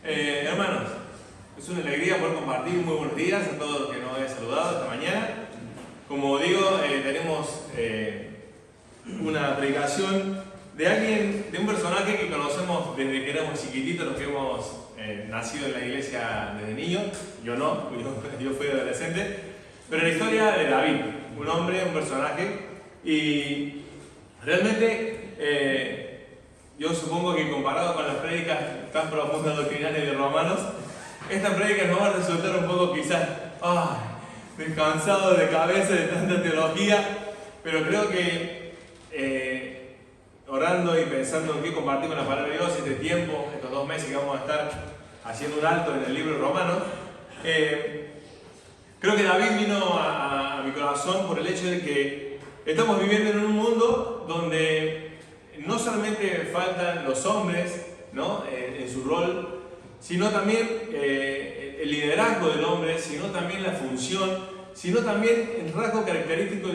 Hermanos, es una alegría poder compartir. Muy buenos días a todos los que nos he saludado esta mañana. Como digo, tenemos una predicación de alguien, de un personaje que conocemos desde que éramos chiquititos, los que hemos nacido en la iglesia desde niños. Yo no, yo fui adolescente. Pero la historia de David, un hombre, un personaje, y realmente yo supongo que comparado con las prédicas tan profundas doctrinales de Romanos, esta prédica nos va a resultar un poco quizás cansado de cabeza de tanta teología, pero creo que orando y pensando en qué compartir con la palabra de Dios este tiempo, estos 2 meses que vamos a estar haciendo un alto en el libro de Romanos, creo que David vino a mi corazón por el hecho de que estamos viviendo en un mundo donde no solamente faltan los hombres, ¿no?, en su rol, sino también el liderazgo del hombre, sino también la función, sino también el rasgo característico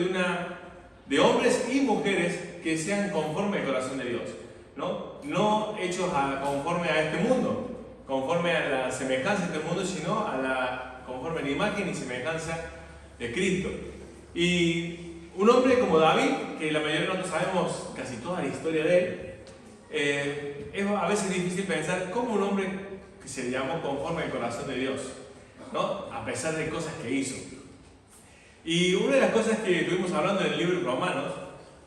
de hombres y mujeres que sean conforme al corazón de Dios, no hechos conforme a este mundo, conforme a la semejanza de este mundo, sino conforme a la imagen y semejanza de Cristo. Y un hombre como David, que la mayoría de nosotros sabemos casi toda la historia de él, es a veces difícil pensar cómo un hombre que se llamó conforme al corazón de Dios, ¿no?, a pesar de cosas que hizo. Y una de las cosas que estuvimos hablando en el libro de Romanos,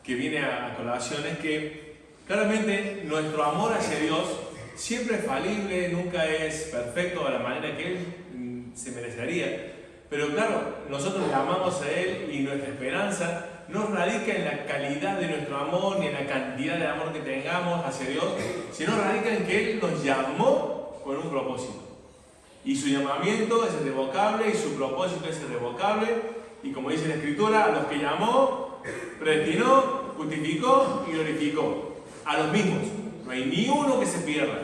que viene a colación, es que claramente nuestro amor hacia Dios siempre es falible, nunca es perfecto a la manera que Él se merecería. Pero claro, nosotros le amamos a Él y nuestra esperanza no radica en la calidad de nuestro amor ni en la cantidad de amor que tengamos hacia Dios, sino radica en que Él nos llamó con un propósito. Y su llamamiento es irrevocable y su propósito es irrevocable. Y como dice la Escritura, a los que llamó, predestinó, justificó y glorificó. A los mismos. No hay ni uno que se pierda.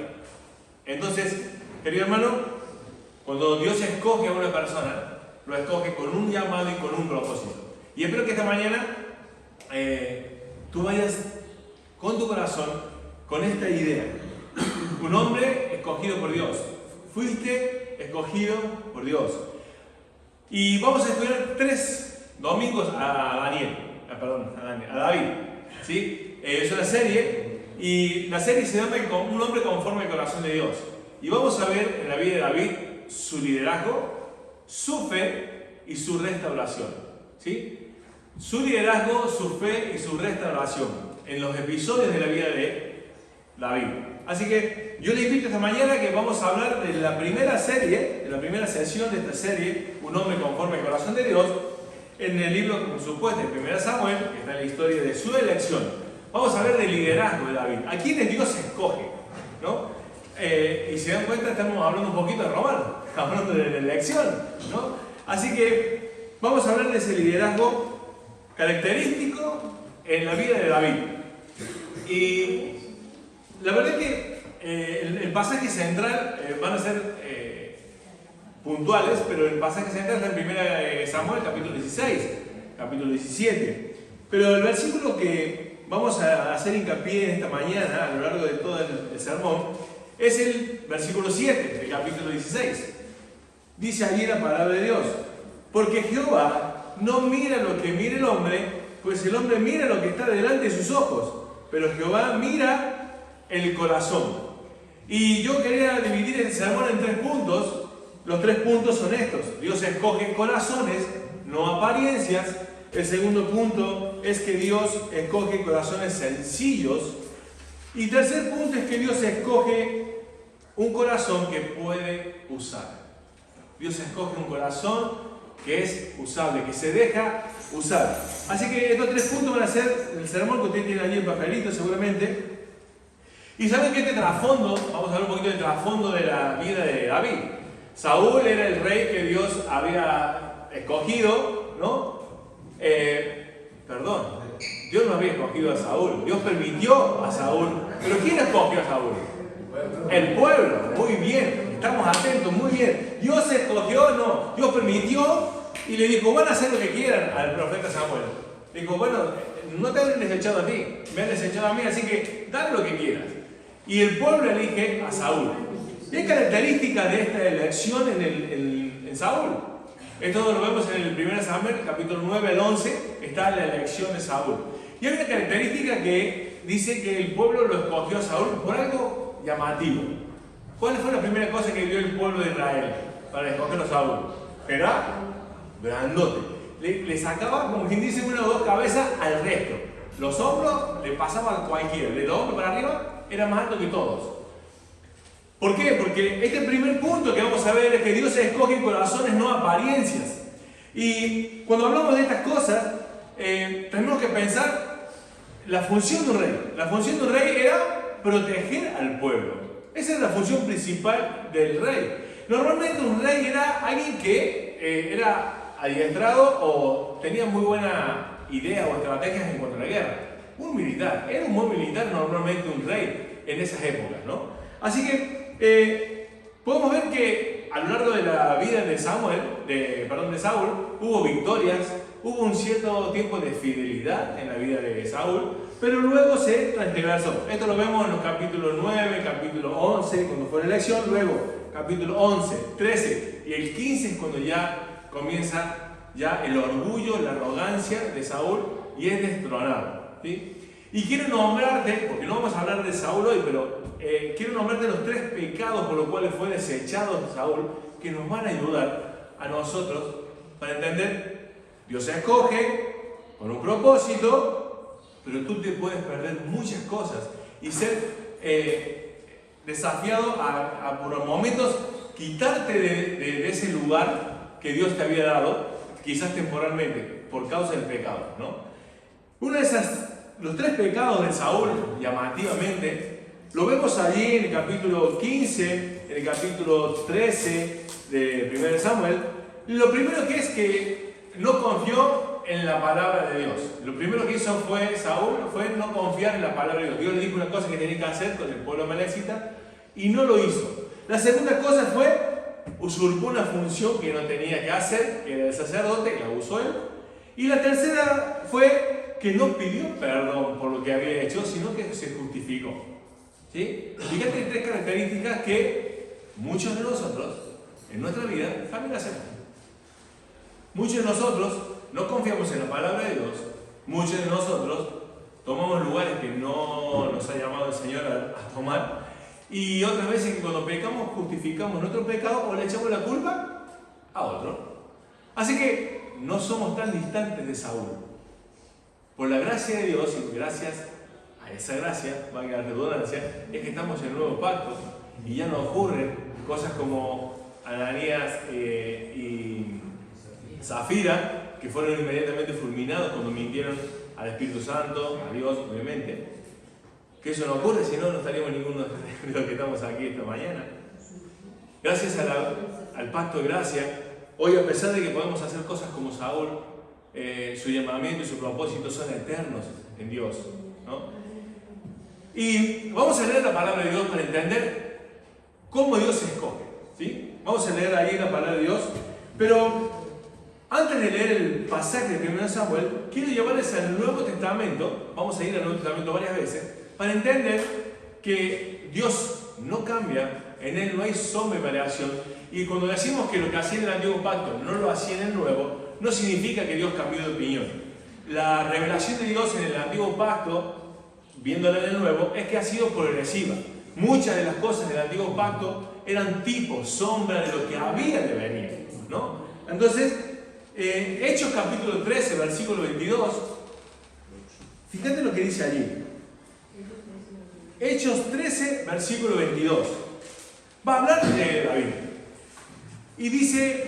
Entonces, querido hermano, cuando Dios escoge a una persona, lo escoge con un llamado y con un propósito. Y espero que esta mañana tú vayas con tu corazón con esta idea. Un hombre escogido por Dios. Fuiste escogido por Dios. Y vamos a estudiar 3 domingos a David. ¿Sí? Es una serie, y la serie se llama Un hombre conforme al corazón de Dios. Y vamos a ver en la vida de David su liderazgo, su fe y su restauración. ¿Sí? Su liderazgo, su fe y su restauración en los episodios de la vida de David. Así que yo le invito esta mañana que vamos a hablar de la primera serie, de la primera sesión de esta serie, Un hombre conforme al corazón de Dios, en el libro, por supuesto, de 1 Samuel, que está en la historia de su elección. Vamos a ver del liderazgo de David, a quienes Dios escoge, ¿no? Y si se dan cuenta, estamos hablando un poquito de Romanos, estamos hablando de la elección, ¿no? Así que vamos a hablar de ese liderazgo característico en la vida de David. Y la verdad es que el pasaje central van a ser puntuales, pero el pasaje central está en 1 Samuel, capítulo 16, capítulo 17. Pero el versículo que vamos a hacer hincapié en esta mañana, a lo largo de todo el sermón, es el versículo 7 del capítulo 16. Dice allí la palabra de Dios: porque Jehová no mira lo que mira el hombre, pues el hombre mira lo que está delante de sus ojos, pero Jehová mira el corazón. Y yo quería dividir el sermón en 3 puntos. Los 3 puntos son estos: Dios escoge corazones, no apariencias. El segundo punto es que Dios escoge corazones sencillos. Y tercer punto es que Dios escoge un corazón que puede usar. Dios escoge un corazón que es usable, que se deja usar. Así que estos 3 puntos van a ser el sermón que ustedes tienen allí en papelito seguramente. Y saben que este trasfondo, vamos a hablar un poquito del trasfondo de la vida de David. Saúl era el rey que Dios había escogido, ¿no? Dios no había escogido a Saúl, Dios permitió a Saúl. ¿Pero quién escogió a Saúl? El pueblo. Muy bien, estamos atentos, muy bien. Dios escogió, no, Dios permitió y le dijo: van a hacer lo que quieran al profeta Samuel. Dijo: bueno, no te han desechado a ti, me han desechado a mí, así que dale lo que quieras. Y el pueblo elige a Saúl. Y hay características de esta elección en Saúl. Esto lo vemos en el 1 Samuel, capítulo 9 al 11, está la elección de Saúl. Y hay una característica que dice que el pueblo lo escogió a Saúl por algo llamativo. ¿Cuál fue la primera cosa que vio el pueblo de Israel para escogerlo a Saúl? Era grandote. Le sacaba, como quien dice, una o dos cabezas al resto. Los hombros le pasaban a cualquiera. De los hombros para arriba era más alto que todos. ¿Por qué? Porque este primer punto que vamos a ver es que Dios escoge corazones, no apariencias. Y cuando hablamos de estas cosas, tenemos que pensar la función de un rey. La función de un rey era proteger al pueblo. Esa era la función principal del rey. Normalmente un rey era alguien que era adiestrado o tenía muy buena idea o estrategias en cuanto a la guerra. Un militar. Era un buen militar normalmente un rey en esas épocas, ¿no? Así que podemos ver que a lo largo de la vida de Saúl, hubo victorias, hubo un cierto tiempo de fidelidad en la vida de Saúl, pero luego se transgresó. Esto lo vemos en los capítulos 9, capítulo 11, cuando fue la elección, luego capítulo 11, 13 y el 15 es cuando ya comienza ya el orgullo, la arrogancia de Saúl y es destronado, ¿sí? Y quiero nombrarte, porque no vamos a hablar de Saúl hoy, pero quiero nombrarte los 3 pecados por los cuales fue desechado Saúl, que nos van a ayudar a nosotros para entender, Dios se escoge con un propósito, pero tú te puedes perder muchas cosas y ser desafiado a por momentos quitarte de ese lugar que Dios te había dado, quizás temporalmente, por causa del pecado, ¿no? Los 3 pecados de Saúl, llamativamente, lo vemos allí en el capítulo 15, en el capítulo 13 de 1 Samuel. Lo primero que es que no confió en la palabra de Dios. Lo primero que hizo Saúl fue no confiar en la palabra de Dios. Dios le dijo una cosa que tenía que hacer con el pueblo amalekita y no lo hizo. La segunda cosa fue usurpó una función que no tenía que hacer, que era el sacerdote, la usó él. Y la tercera fue que no pidió perdón por lo que había hecho, sino que se justificó. ¿Sí? Fíjate, hay 3 características que muchos de nosotros en nuestra vida también hacemos. Muchos de nosotros no confiamos en la palabra de Dios. Muchos de nosotros tomamos lugares que no nos ha llamado el Señor a tomar. Y otras veces que cuando pecamos justificamos nuestro pecado o le echamos la culpa a otro. Así que no somos tan distantes de Saúl. Por la gracia de Dios y gracias a esa gracia, valga la redundancia, es que estamos en el nuevo pacto y ya no ocurren cosas como Ananías y Zafira, que fueron inmediatamente fulminados cuando mintieron al Espíritu Santo, a Dios, obviamente. Que eso no ocurre, si no, no estaríamos ninguno de los que estamos aquí esta mañana. Gracias al pacto de gracia, hoy a pesar de que podemos hacer cosas como Saúl, su llamamiento y su propósito son eternos en Dios, ¿no? Y vamos a leer la palabra de Dios para entender cómo Dios se escoge, ¿sí? Vamos a leer ahí la palabra de Dios, pero antes de leer el pasaje de 1 Samuel, quiero llevarles al Nuevo Testamento, vamos a ir al Nuevo Testamento varias veces, para entender que Dios no cambia, en Él no hay sombra de variación, y cuando decimos que lo que hacía en el Antiguo Pacto no lo hacía en el Nuevo, no significa que Dios cambió de opinión. La revelación de Dios en el Antiguo Pacto, viéndola en el Nuevo, es que ha sido progresiva. Muchas de las cosas del Antiguo Pacto eran tipos, sombra de lo que había de venir, ¿no? Entonces, Hechos capítulo 13, versículo 22, fíjate lo que dice allí. Hechos 13, versículo 22. Va a hablar de David. Y dice,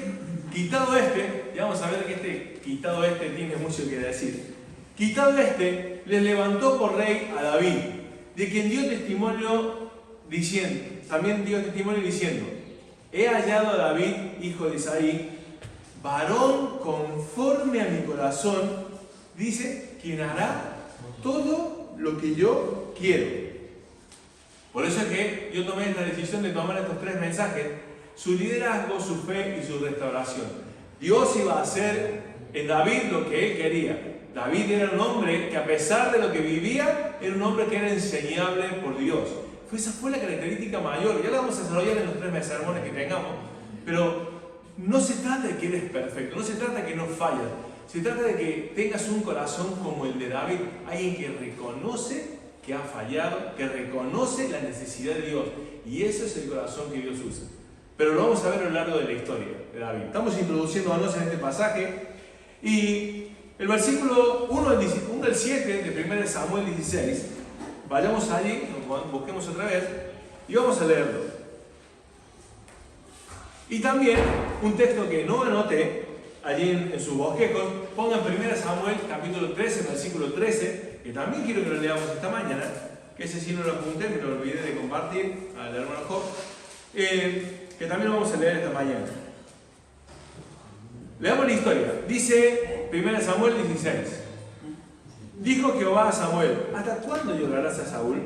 quitado este, ya vamos a ver que quitado este tiene mucho que decir. Quitado este, les levantó por rey a David, de quien dio testimonio diciendo, he hallado a David, hijo de Isaí, varón conforme a mi corazón, dice, quien hará todo lo que yo quiero. Por eso es que yo tomé esta decisión de tomar estos 3 mensajes: su liderazgo, su fe y su restauración. Dios iba a hacer en David lo que él quería. David era un hombre que, a pesar de lo que vivía, era un hombre que era enseñable por Dios. esa fue la característica mayor. Ya la vamos a desarrollar en los 3 sermones que tengamos. Pero no se trata de que eres perfecto, no se trata de que no fallas. Se trata de que tengas un corazón como el de David, alguien que reconoce que ha fallado, que reconoce la necesidad de Dios. Y ese es el corazón que Dios usa. Pero lo vamos a ver a lo largo de la historia de David. Estamos introduciéndonos en este pasaje. Y el versículo 1 al 7 de 1 Samuel 16, vayamos allí, busquemos otra vez y vamos a leerlo. Y también un texto que no anoté allí en sus bosquejos, pongan 1 Samuel capítulo 13, versículo 13, que también quiero que lo leamos esta mañana, que ese sí no lo apunté, me lo olvidé de compartir al hermano Job, que también lo vamos a leer esta mañana. Leamos la historia. Dice 1 Samuel 16. Dijo Jehová a Samuel: ¿hasta cuándo llorarás a Saúl,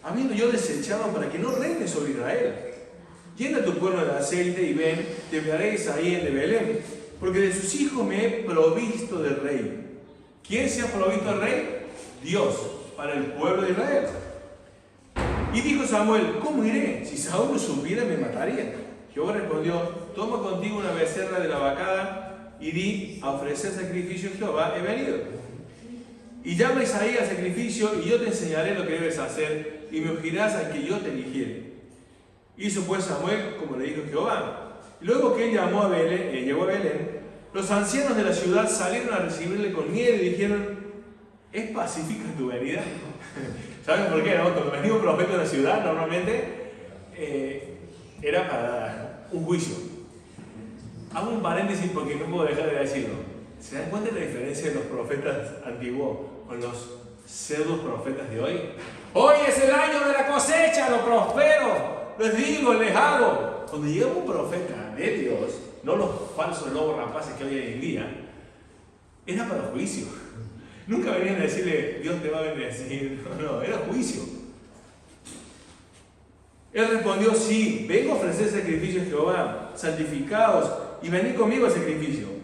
habiendo yo desechado para que no reine sobre Israel? Llena tu cuerno de aceite y ven, te enviaréis ahí en de Belén, porque de sus hijos me he provisto de rey. ¿Quién se ha provisto de rey? Dios, para el pueblo de Israel. Y dijo Samuel: ¿cómo iré? Si Saúl lo supiera, me mataría. Jehová respondió: toma contigo una becerra de la vacada y di: a ofrecer sacrificio a Jehová he venido. Y llama a Isaí al sacrificio, y yo te enseñaré lo que debes hacer, y me ungirás al que yo te eligiere. Hizo pues Samuel como le dijo Jehová. Y luego que él llegó a Belén, los ancianos de la ciudad salieron a recibirle con miedo y dijeron: ¿es pacífica tu venida? ¿Saben por qué? No? Cuando venía un profeta a la ciudad, normalmente era para un juicio. Hago un paréntesis porque no puedo dejar de decirlo. ¿Se dan cuenta de la diferencia de los profetas antiguos con los pseudo profetas de hoy? Hoy es el año de la cosecha, lo prospero, les digo, les hago. Cuando llegaba un profeta de Dios, no los falsos lobos rapaces que hoy en día, era para juicio. Nunca venían a decirle: Dios te va a bendecir. No, era juicio. Él respondió: sí, vengo a ofrecer sacrificio a Jehová, santificaos y venid conmigo al sacrificio.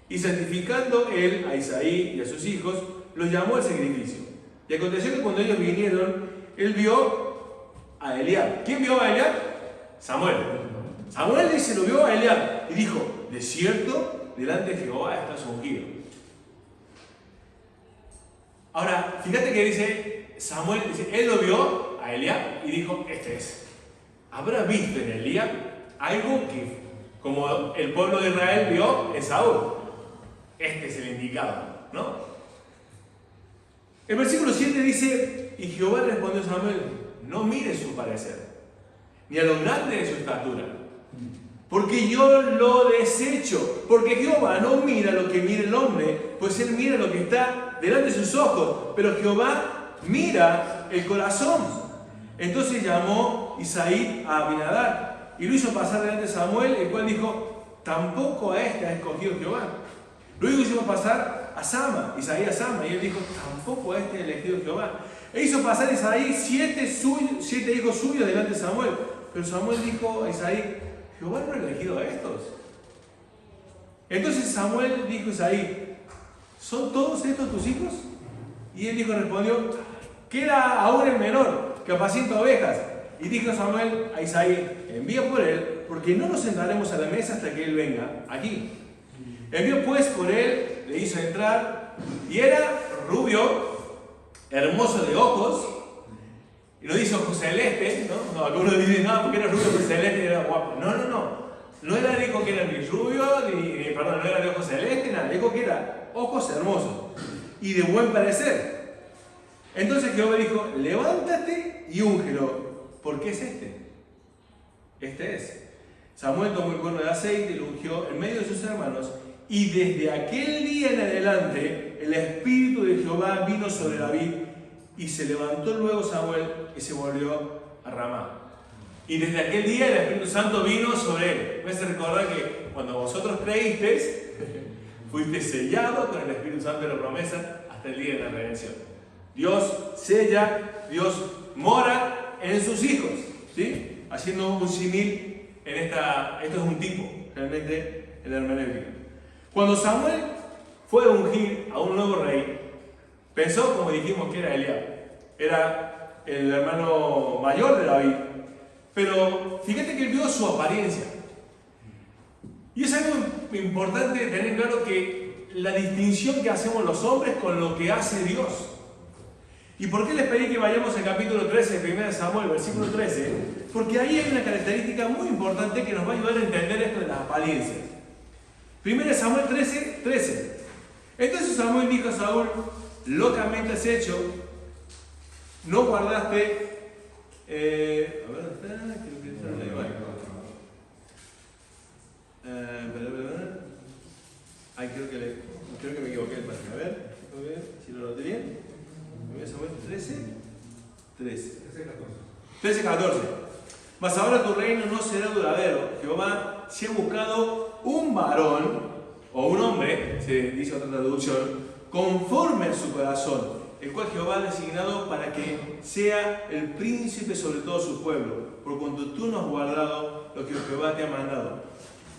Y santificando él a Isaí y a sus hijos, los llamó al sacrificio. Y aconteció que cuando ellos vinieron, él vio a Eliab. ¿Quién vio a Eliab? Samuel. Samuel dice: lo vio a Eliab y dijo: de cierto, delante de Jehová estás ungido. Ahora, fíjate que dice Samuel, dice, él lo vio a Eliab y dijo: este es. ¿Habrá visto en Eliab algo que, como el pueblo de Israel vio en Saúl? Este es el indicado, ¿no? El versículo 7 dice: y Jehová respondió a Samuel: no mires su parecer, ni a lo grande de su estatura, porque yo lo desecho. Porque Jehová no mira lo que mira el hombre, pues él mira lo que está delante de sus ojos, pero Jehová mira el corazón. Entonces llamó Isaí a Abinadab y lo hizo pasar delante de Samuel, el cual dijo: tampoco a este ha escogido Jehová. Luego hizo pasar a Sama, Isaí a Sama, y él dijo: tampoco a este ha elegido Jehová. E hizo pasar a Isaí 7 hijos suyos delante de Samuel. Pero Samuel dijo a Isaí: Jehová no ha elegido a estos. Entonces Samuel dijo a Isaí: ¿son todos estos tus hijos? Y él respondió: queda aún el menor, que apacienta ovejas. Y dijo Samuel a Isaí: envía por él, porque no nos sentaremos a la mesa hasta que él venga aquí. Envió pues por él, le hizo entrar, y era rubio, hermoso de ojos, y no dice ojos celestes, ¿no? Algunos dicen: no, porque era rubio, pues celeste y era guapo. No era, dijo que era ni rubio, no era de ojos celestes, nada, dijo que era ojos hermosos y de buen parecer. Entonces Jehová dijo: levántate y úngelo, porque es este. Este es. Samuel tomó el cuerno de aceite y lo ungió en medio de sus hermanos, y desde aquel día en adelante el Espíritu de Jehová vino sobre David, y se levantó luego Samuel y se volvió a Ramá. Y desde aquel día el Espíritu Santo vino sobre él. Me hace recordar que cuando vosotros creísteis, fuiste sellado con el Espíritu Santo de la promesa hasta el día de la redención. Dios sella, Dios mora en sus hijos, ¿sí? Haciendo un símil en esto es un tipo, realmente, en la hermenéutica. Cuando Samuel fue a ungir a un nuevo rey, pensó, como dijimos, que era Eliab. Era el hermano mayor de David. Pero fíjate que él vio su apariencia. Y es algo importante tener claro que la distinción que hacemos los hombres con lo que hace Dios. ¿Y por qué les pedí que vayamos al capítulo 13 de 1 Samuel, versículo 13? Porque ahí hay una característica muy importante que nos va a ayudar a entender esto de las apariencias. 1 Samuel 13, 13. Entonces Samuel dijo a Saúl: locamente has hecho, no guardaste. A ver, ¿dónde está? Creo que está ahí. Ay, creo que me equivoqué el página. A ver si lo noté bien. 1 Samuel 13, 14. Mas ahora tu reino no será duradero. Jehová se ha buscado un varón, o un hombre, se dice otra traducción, conforme a su corazón, el cual Jehová ha designado para que sea el príncipe sobre todo su pueblo, por cuanto tú no has guardado lo que Jehová te ha mandado.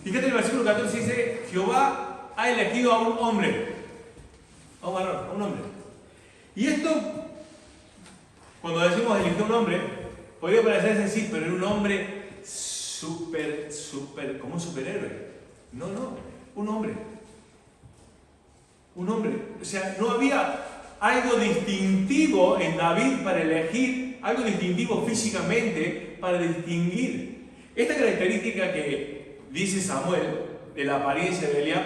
Fíjate, el versículo 14 dice: Jehová ha elegido a un hombre, a un varón, a un hombre. Y esto, cuando decimos elegir a un hombre, podría parecer sencillo, pero era un hombre como un superhéroe. No, un hombre. Un hombre. O sea, no había algo distintivo en David para elegir, algo distintivo físicamente para distinguir. Esta característica que dice Samuel de la apariencia de Eliab,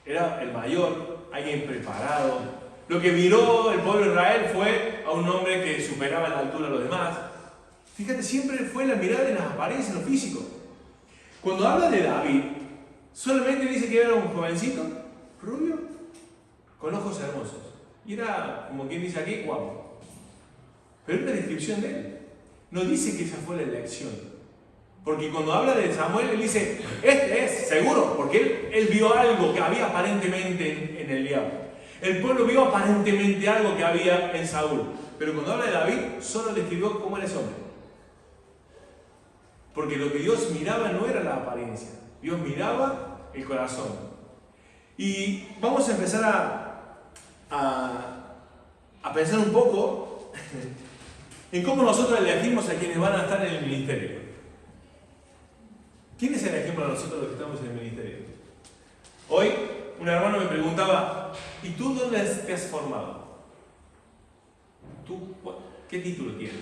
era el mayor, alguien preparado. Lo que miró el pueblo de Israel fue a un hombre que superaba en altura a los demás. Fíjate, siempre fue la mirada de las apariencias, en lo físico. Cuando habla de David, solamente dice que era un jovencito, rubio, con ojos hermosos. Y era, como quien dice aquí, guapo. Pero es una descripción de él. No dice que esa fue la elección. Porque cuando habla de Samuel, él dice: este es, seguro, porque él vio algo que había aparentemente en Eliab. El pueblo vio aparentemente algo que había en Saúl. Pero cuando habla de David, solo describió cómo era ese hombre. Porque lo que Dios miraba no era la apariencia. Dios miraba el corazón. Y vamos a empezar a pensar un poco en cómo nosotros elegimos a quienes van a estar en el ministerio. ¿Quiénes elegimos a nosotros los que estamos en el ministerio? Hoy un hermano me preguntaba: ¿y tú dónde te has formado? ¿Tú qué título tienes?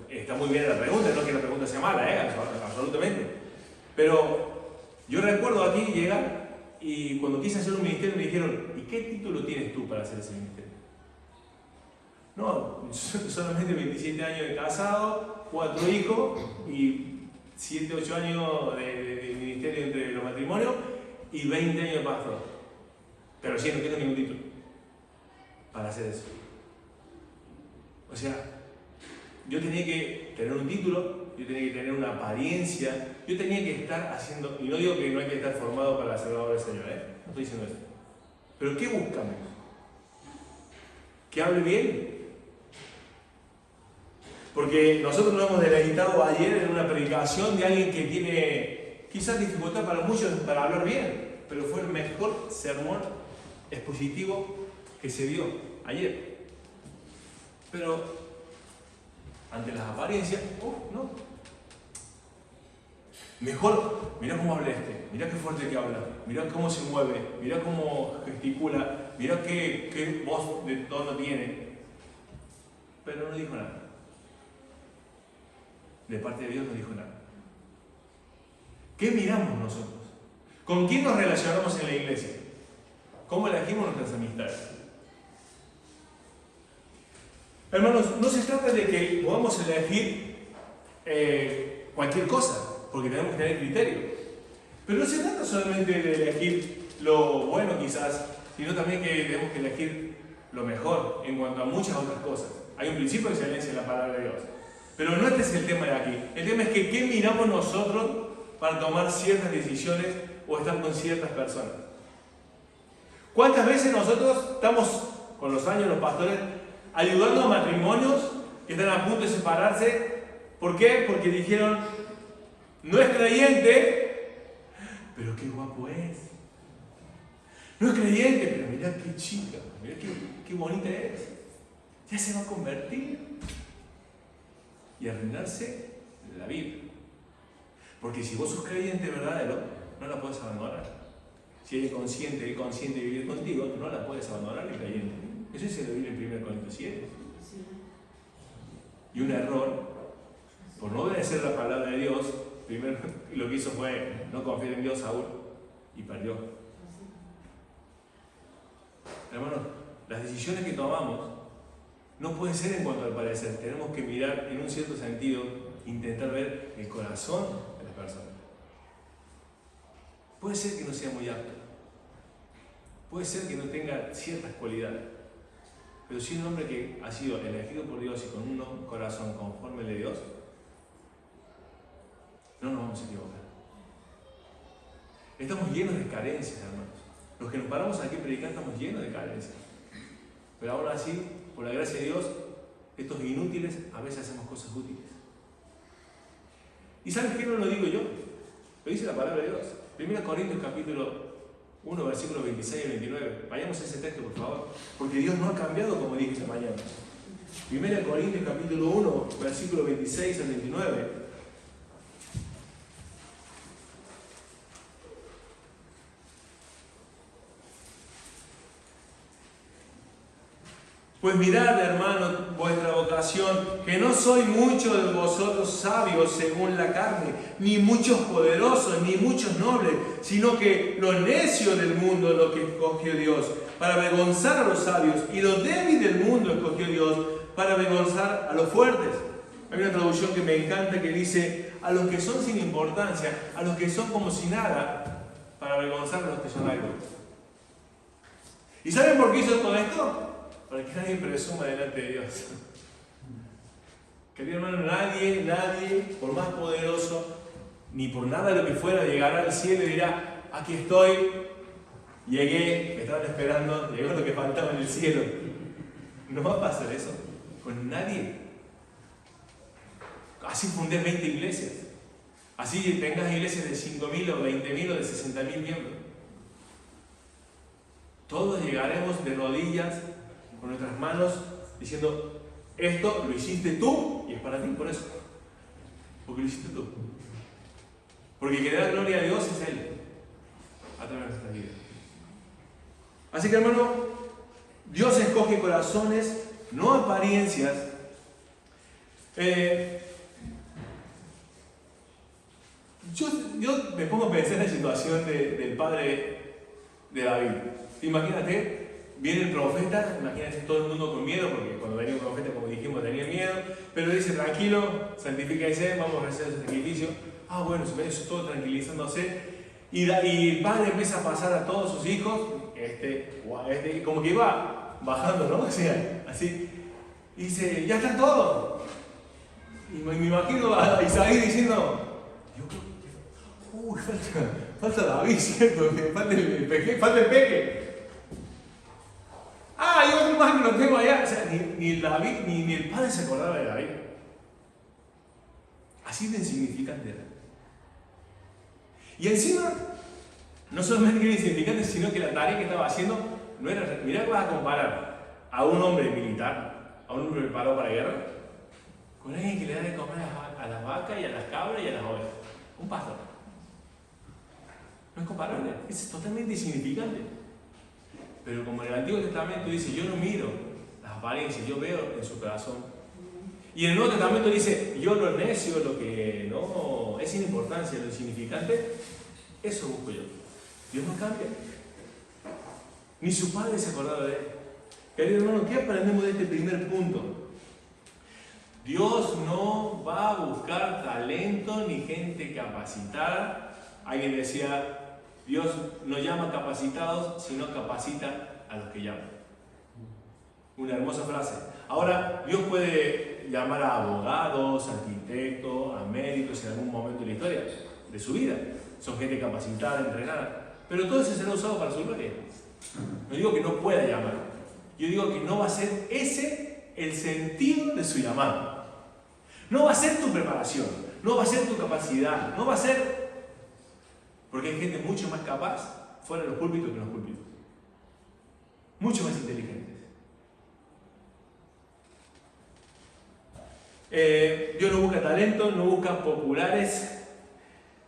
Está muy bien la pregunta, no que la pregunta sea mala, absolutamente. Pero yo recuerdo aquí llegar y cuando quise hacer un ministerio me dijeron: ¿y qué título tienes tú para hacer ese ministerio? No, solamente 27 años de casado, 4 hijos y 7, 8 años de ministerio entre los matrimonios y 20 años de pastor. Pero sí, no tengo ningún título para hacer eso. O sea, yo tenía que tener un título, yo tenía que tener una apariencia, yo tenía que estar haciendo, y no digo que no hay que estar formado para ser la obra del Señor, no estoy diciendo eso. Pero ¿qué buscamos? ¿Que hable bien? Porque nosotros lo hemos deleitado ayer en una predicación de alguien que tiene quizás dificultad para muchos para hablar bien, pero fue el mejor sermón expositivo que se dio ayer. Pero ante las apariencias, no. Mejor, mirá cómo habla mirá qué fuerte que habla, mirá cómo se mueve, mirá cómo gesticula, mirá qué voz de tono tiene. Pero no dijo nada. De parte de Dios no dijo nada. ¿Qué miramos nosotros? ¿Con quién nos relacionamos en la iglesia? ¿Cómo elegimos nuestras amistades? Hermanos, no se trata de que podamos elegir cualquier cosa, porque tenemos que tener criterio. Pero no se trata solamente de elegir lo bueno quizás, sino también que tenemos que elegir lo mejor en cuanto a muchas otras cosas. Hay un principio de excelencia en la palabra de Dios. Pero no este es el tema de aquí. El tema es que ¿qué miramos nosotros para tomar ciertas decisiones o estar con ciertas personas? ¿Cuántas veces nosotros estamos, con los años, los pastores, ayudando a matrimonios que están a punto de separarse? ¿Por qué? Porque dijeron: no es creyente, pero qué guapo es. No es creyente, pero mirá qué chica, mirá qué bonita es. ya se va a convertir y arruinarse la vida. Porque si vos sos creyente verdadero, no la puedes abandonar. Si eres consciente de vivir contigo, no la puedes abandonar el creyente. Eso se lo viene en 1 Corintios 7. Y un error, por no obedecer la palabra de Dios, primero lo que hizo fue no confiar en Dios aún y perdió. Hermanos, las decisiones que tomamos no pueden ser en cuanto al parecer. Tenemos que mirar en un cierto sentido, intentar ver el corazón de las personas. Puede ser que no sea muy apto, puede ser que no tenga ciertas cualidades, pero si un hombre que ha sido elegido por Dios y con un corazón conforme al de Dios, no nos vamos a equivocar. Estamos llenos de carencias, hermanos. Los que nos paramos aquí a predicar estamos llenos de carencias. Pero ahora así, por la gracia de Dios, estos inútiles a veces hacemos cosas útiles. ¿Y sabes qué? No lo digo yo, lo dice la palabra de Dios. 1 Corintios capítulo 1, versículos 26 y 29. Vayamos a ese texto, por favor. Porque Dios no ha cambiado, como dije esta mañana. 1 Corintios capítulo 1, versículos 26 al 29. Pues mirad, hermanos, vuestra vocación, que no soy muchos de vosotros sabios según la carne, ni muchos poderosos, ni muchos nobles, sino que lo necio del mundo es lo que escogió Dios, para avergonzar a los sabios, y lo débil del mundo escogió Dios, para avergonzar a los fuertes. Hay una traducción que me encanta que dice, a los que son sin importancia, a los que son como si nada, para avergonzar a los que son algo. ¿Y saben por qué hizo todo esto? Para que nadie presuma delante de Dios. Querido hermano, nadie, por más poderoso, ni por nada de lo que fuera, llegará al cielo y dirá, aquí estoy, llegué, me estaban esperando, llegó lo que faltaba en el cielo. No va a pasar eso con nadie. Así fundé 20 iglesias. Así tengas iglesias de 5.000 o 20.000 o de 60.000 miembros. Todos llegaremos de rodillas con nuestras manos diciendo, esto lo hiciste tú y es para ti, por eso. Porque lo hiciste tú. Porque que da gloria a Dios es Él a través de nuestra vida. Así que, hermano, Dios escoge corazones, no apariencias. Yo me pongo a pensar en la situación del padre de David. Imagínate, viene el profeta, imagínate todo el mundo con miedo, porque cuando venía un profeta, como dijimos, tenía miedo, pero dice, tranquilo, santifíquese, vamos a hacer ese sacrificio. Ah, bueno, se ve eso todo tranquilizándose. Y el padre empieza a pasar a todos sus hijos, como que iba bajando, ¿no? O sea, así. Y dice, ya están todos. Y me imagino a Isaí diciendo, falta David, ¿cierto? Falta el peque. Ah, y otro más que lo tengo allá. O sea, ni David, ni el padre se acordaba de David. Así de insignificante era. Y encima, no solamente que era insignificante, sino que la tarea que estaba haciendo no era. Mirá que vas a comparar a un hombre militar, a un hombre preparado para la guerra, con alguien que le da de comer a las vacas y a las cabras y a las ovejas. Un pastor. No es comparable, es totalmente insignificante. Pero como en el Antiguo Testamento dice, yo no miro las apariencias, yo veo en su corazón. Y en el Nuevo Testamento dice, yo lo necio, lo que no es sin importancia, lo insignificante, eso busco yo. Dios no cambia. Ni su padre se acordaba de él. Querido hermano, ¿qué aprendemos de este primer punto? Dios no va a buscar talento ni gente capacitada. Alguien decía, Dios no llama capacitados, sino capacita a los que llaman. Una hermosa frase. Ahora, Dios puede llamar a abogados, arquitectos, a médicos en algún momento de la historia de su vida. Son gente capacitada, entrenada. Pero todo eso será usado para su gloria. No digo que no pueda llamar. Yo digo que no va a ser ese el sentido de su llamado. No va a ser tu preparación, no va a ser tu capacidad, no va a ser... Porque hay gente mucho más capaz fuera de los púlpitos que en los púlpitos. Mucho más inteligentes. Dios no busca talento, no busca populares,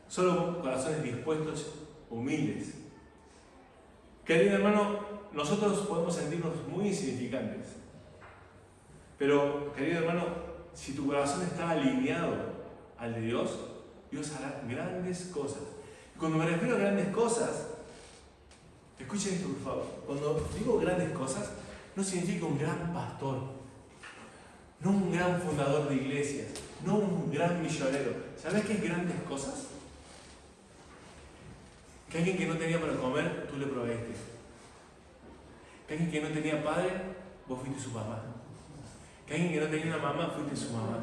solo corazones dispuestos, humildes. Querido hermano, nosotros podemos sentirnos muy insignificantes, pero querido hermano, si tu corazón está alineado al de Dios, Dios hará grandes cosas. Y cuando me refiero a grandes cosas, escuchen esto por favor, cuando digo grandes cosas, no significa un gran pastor, no un gran fundador de iglesias, no un gran millonero. ¿Sabes qué es grandes cosas? Que alguien que no tenía para comer, tú le proveíste. Que alguien que no tenía padre, vos fuiste su papá. Que alguien que no tenía una mamá, fuiste su mamá.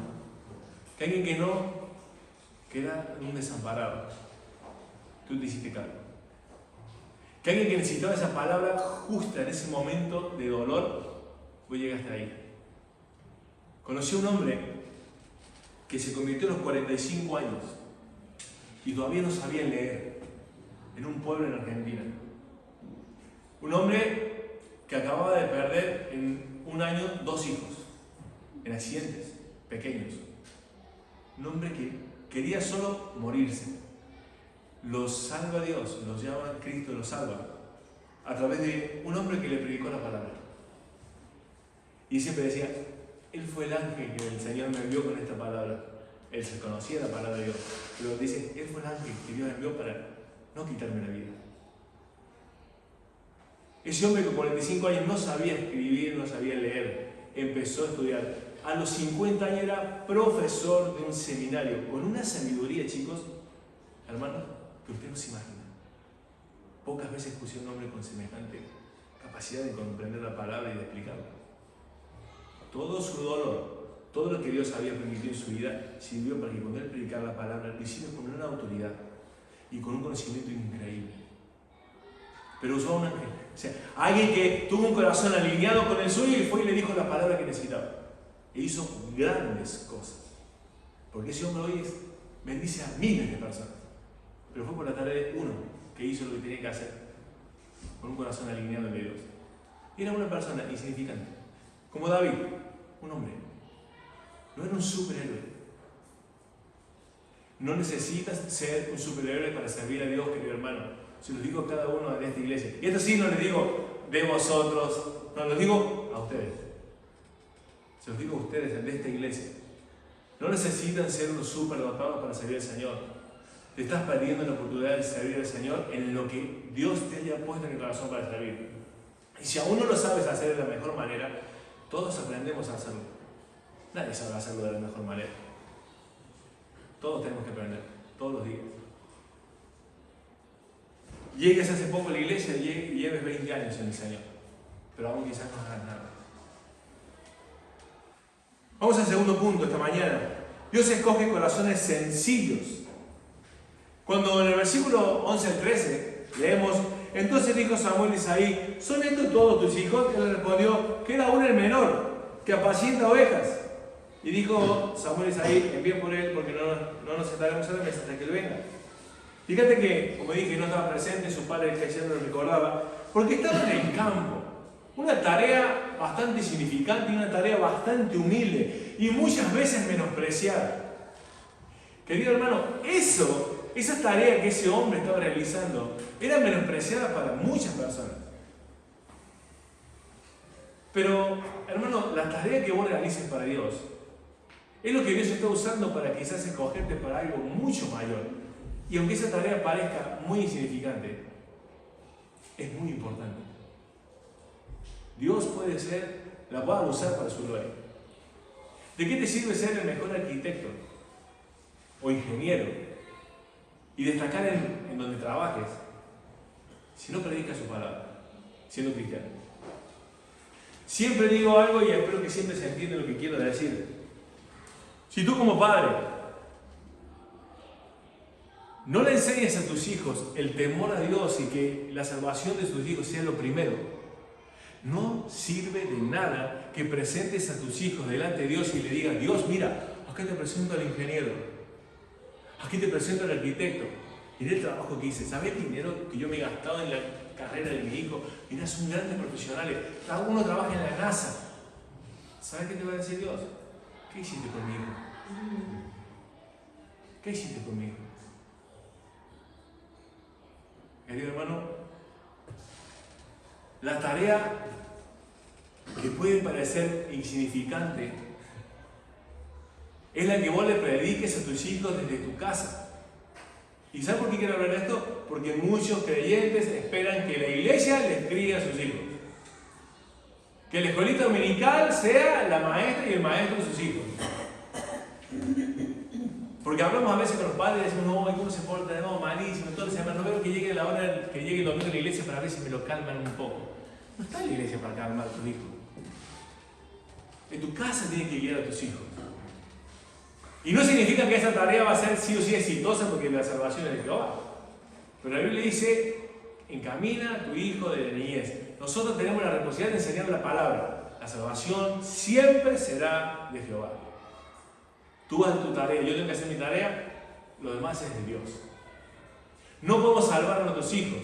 Que alguien que era un desamparado, tú te hiciste cargo. Que alguien que necesitaba esa palabra justa en ese momento de dolor, vos llegaste ahí. Conocí a un hombre que se convirtió a los 45 años y todavía no sabía leer, en un pueblo en Argentina. Un hombre que acababa de perder en un año 2 hijos, en accidentes pequeños. Un hombre que quería solo morirse. Los salva Dios, los llama Cristo, los salva, a través de un hombre que le predicó la palabra. Y siempre decía, él fue el ángel que el Señor me envió con esta palabra. Él se conocía la palabra de Dios, pero dice, él fue el ángel que Dios envió para no quitarme la vida. Ese hombre que con 45 años no sabía escribir, no sabía leer, empezó a estudiar. A los 50 años era profesor de un seminario, con una sabiduría, chicos, hermanos, que usted no se imagina. Pocas veces escuché a un hombre con semejante capacidad de comprender la palabra y de explicarla. Todo su dolor, todo lo que Dios había permitido en su vida, sirvió para que cuando él predicara la palabra, lo hiciera con una autoridad y con un conocimiento increíble. Pero usó a un ángel. O sea, alguien que tuvo un corazón alineado con el suyo y fue y le dijo la palabra que necesitaba. E hizo grandes cosas. Porque ese hombre hoy bendice a miles de personas. Pero fue por la tarea de uno que hizo lo que tenía que hacer. Con un corazón alineado de Dios. Y era una persona insignificante. Como David, un hombre. No era un superhéroe. No necesitas ser un superhéroe para servir a Dios, querido hermano. Se los digo a cada uno de esta iglesia. Y esto sí no les digo de vosotros, no, los digo a ustedes. Se los digo a ustedes de esta iglesia. No necesitan ser unos superdotados para servir al Señor. Te estás perdiendo la oportunidad de servir al Señor en lo que Dios te haya puesto en el corazón para servir. Y si aún no lo sabes hacer de la mejor manera, todos aprendemos a hacerlo. Nadie sabe hacerlo de la mejor manera. Todos tenemos que aprender, todos los días. Llegues hace poco a la iglesia y lleves 20 años en el Señor, pero aún quizás no hagas nada. Vamos al segundo punto esta mañana. Dios escoge corazones sencillos. Cuando en el versículo 11 al 13 leemos, entonces dijo Samuel a Isaí, ¿son estos todos tus hijos? Él le respondió, queda aún el menor, que apacienta ovejas. Y dijo Samuel a Isaí, envíen por él, porque no nos sentaremos a la mesa hasta que él venga. Fíjate que, como dije, no estaba presente, su padre el que lo recordaba, porque estaba en el campo. Una tarea bastante significante y una tarea bastante humilde y muchas veces menospreciada. Querido hermano, esa tarea que ese hombre estaba realizando era menospreciada para muchas personas. Pero, hermano, la tarea que vos realices para Dios es lo que Dios está usando para quizás escogerte para algo mucho mayor. Y aunque esa tarea parezca muy insignificante, es muy importante. Dios la puede usar para su gloria. ¿De qué te sirve ser el mejor arquitecto o ingeniero y destacar en donde trabajes si no predicas su palabra, siendo cristiano? Siempre digo algo y espero que siempre se entienda lo que quiero decir. Si tú como padre no le enseñas a tus hijos el temor a Dios y que la salvación de sus hijos sea lo primero, no sirve de nada que presentes a tus hijos delante de Dios y le digas, Dios, mira, acá te presento al ingeniero, aquí te presento al arquitecto, mirá el trabajo que hice, ¿sabes el dinero que yo me he gastado en la carrera de mi hijo? Mirá, son grandes profesionales, cada uno trabaja en la NASA. ¿Sabes qué te va a decir Dios? ¿qué hiciste conmigo? ¿Qué hiciste conmigo? Querido hermano, la tarea que puede parecer insignificante es la que vos le prediques a tus hijos desde tu casa. ¿Y sabes por qué quiero hablar de esto? Porque muchos creyentes esperan que la iglesia les críe a sus hijos. Que la escuelita dominical sea la maestra y el maestro de sus hijos. Porque hablamos a veces con los padres y decimos, no, ¿cómo se porta? No, malísimo. Entonces, no veo que llegue la hora que llegue el domingo a la iglesia para ver si me lo calman un poco. No está en la iglesia para calmar a tus hijos. En tu casa tienes que guiar a tus hijos. Y no significa que esa tarea va a ser sí o sí exitosa porque la salvación es de Jehová. Pero la Biblia dice, encamina a tu hijo de la niñez. Nosotros tenemos la responsabilidad de enseñar la palabra. La salvación siempre será de Jehová. Tú haces tu tarea, yo tengo que hacer mi tarea, lo demás es de Dios. No podemos salvar a nuestros hijos,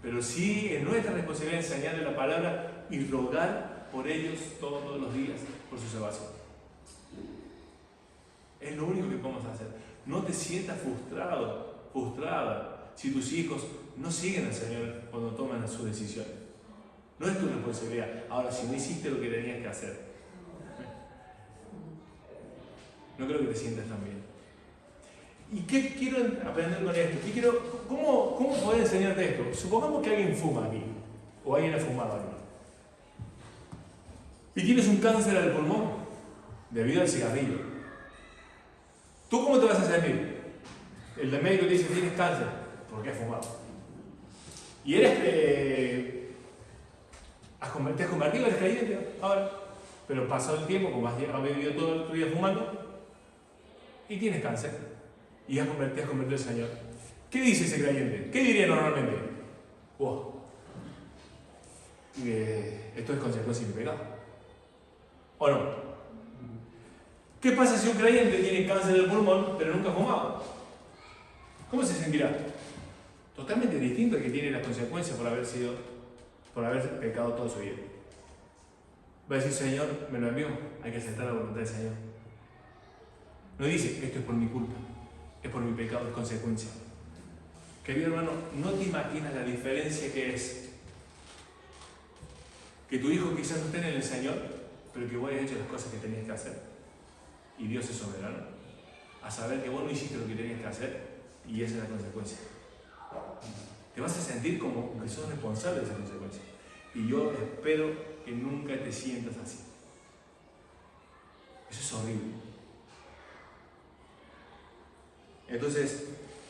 pero sí es nuestra responsabilidad enseñarles la palabra y rogar por ellos todos los días, por su salvación. Es lo único que podemos hacer. No te sientas frustrado, frustrada, si tus hijos no siguen al Señor cuando toman sus decisiones. No es tu responsabilidad. Ahora, si no hiciste lo que tenías que hacer, no creo que te sientas tan bien. ¿Y qué quiero aprender con esto? ¿Cómo poder enseñarte esto? Supongamos que alguien fuma aquí, o alguien ha fumado aquí, y tienes un cáncer al pulmón debido al cigarrillo. ¿Tú cómo te vas a sentir? El médico te dice que tienes cáncer porque has fumado. Y te has convertido, eres creyente ahora, pero pasado el tiempo, como has vivido todo tu vida fumando, y tienes cáncer, y te has convertido al Señor. ¿Qué dice ese creyente? ¿Qué diría normalmente? Wow, esto es consecuencia de mi pecado. ¿O no? ¿Qué pasa si un creyente tiene cáncer del pulmón, pero nunca ha fumado? ¿Cómo se sentirá? Totalmente distinto al que tiene las consecuencias por haber pecado toda su vida. Va a decir, Señor, me lo envió, hay que aceptar la voluntad del Señor. No dice, esto es por mi culpa, es por mi pecado, es consecuencia. Querido hermano, no te imaginas la diferencia que es que tu hijo quizás no esté en el Señor, pero que vos hayas hecho las cosas que tenías que hacer. Y Dios es soberano, a saber que vos no hiciste lo que tenías que hacer, y esa es la consecuencia. Te vas a sentir como que sos responsable de esa consecuencia. Y yo espero que nunca te sientas así. Eso es horrible. Entonces,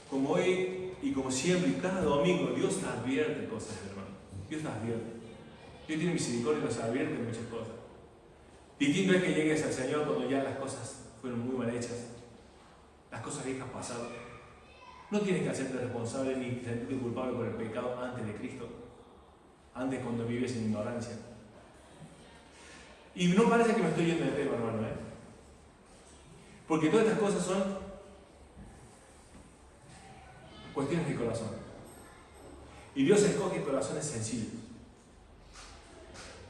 como hoy y como siempre y cada domingo, Dios te advierte cosas, hermano. Dios te advierte. Dios tiene misericordia y nos advierte muchas cosas. Distinto es que llegues al Señor cuando ya las cosas fueron muy mal hechas. Las cosas viejas pasaron. No tienes que hacerte responsable ni sentirte culpable por el pecado antes de Cristo. Antes, cuando vives en ignorancia. Y no parece que me estoy yendo de tema, hermano, porque todas estas cosas son cuestiones de corazón. Y Dios escoge corazones sencillos.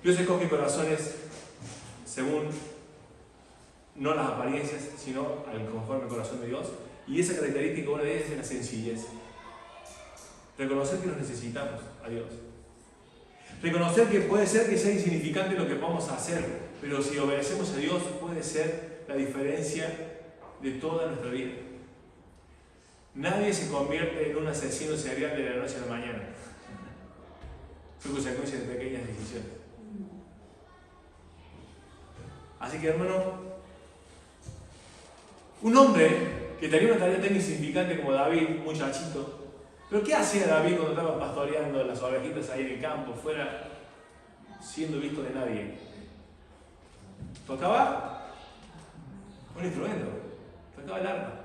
Dios escoge corazones según no las apariencias, sino al conforme al corazón de Dios. Y esa característica, una de ellas, es la sencillez. Reconocer que nos necesitamos a Dios. Reconocer que puede ser que sea insignificante lo que vamos a hacer, pero si obedecemos a Dios puede ser la diferencia de toda nuestra vida. Nadie se convierte en un asesino serial de la noche a la mañana. Son consecuencias de pequeñas decisiones. Así que, hermano, un hombre que tenía una tarea tan insignificante como David, muchachito, pero ¿qué hacía David cuando estaba pastoreando las ovejitas ahí en el campo, fuera siendo visto de nadie? Tocaba un instrumento, tocaba el arpa.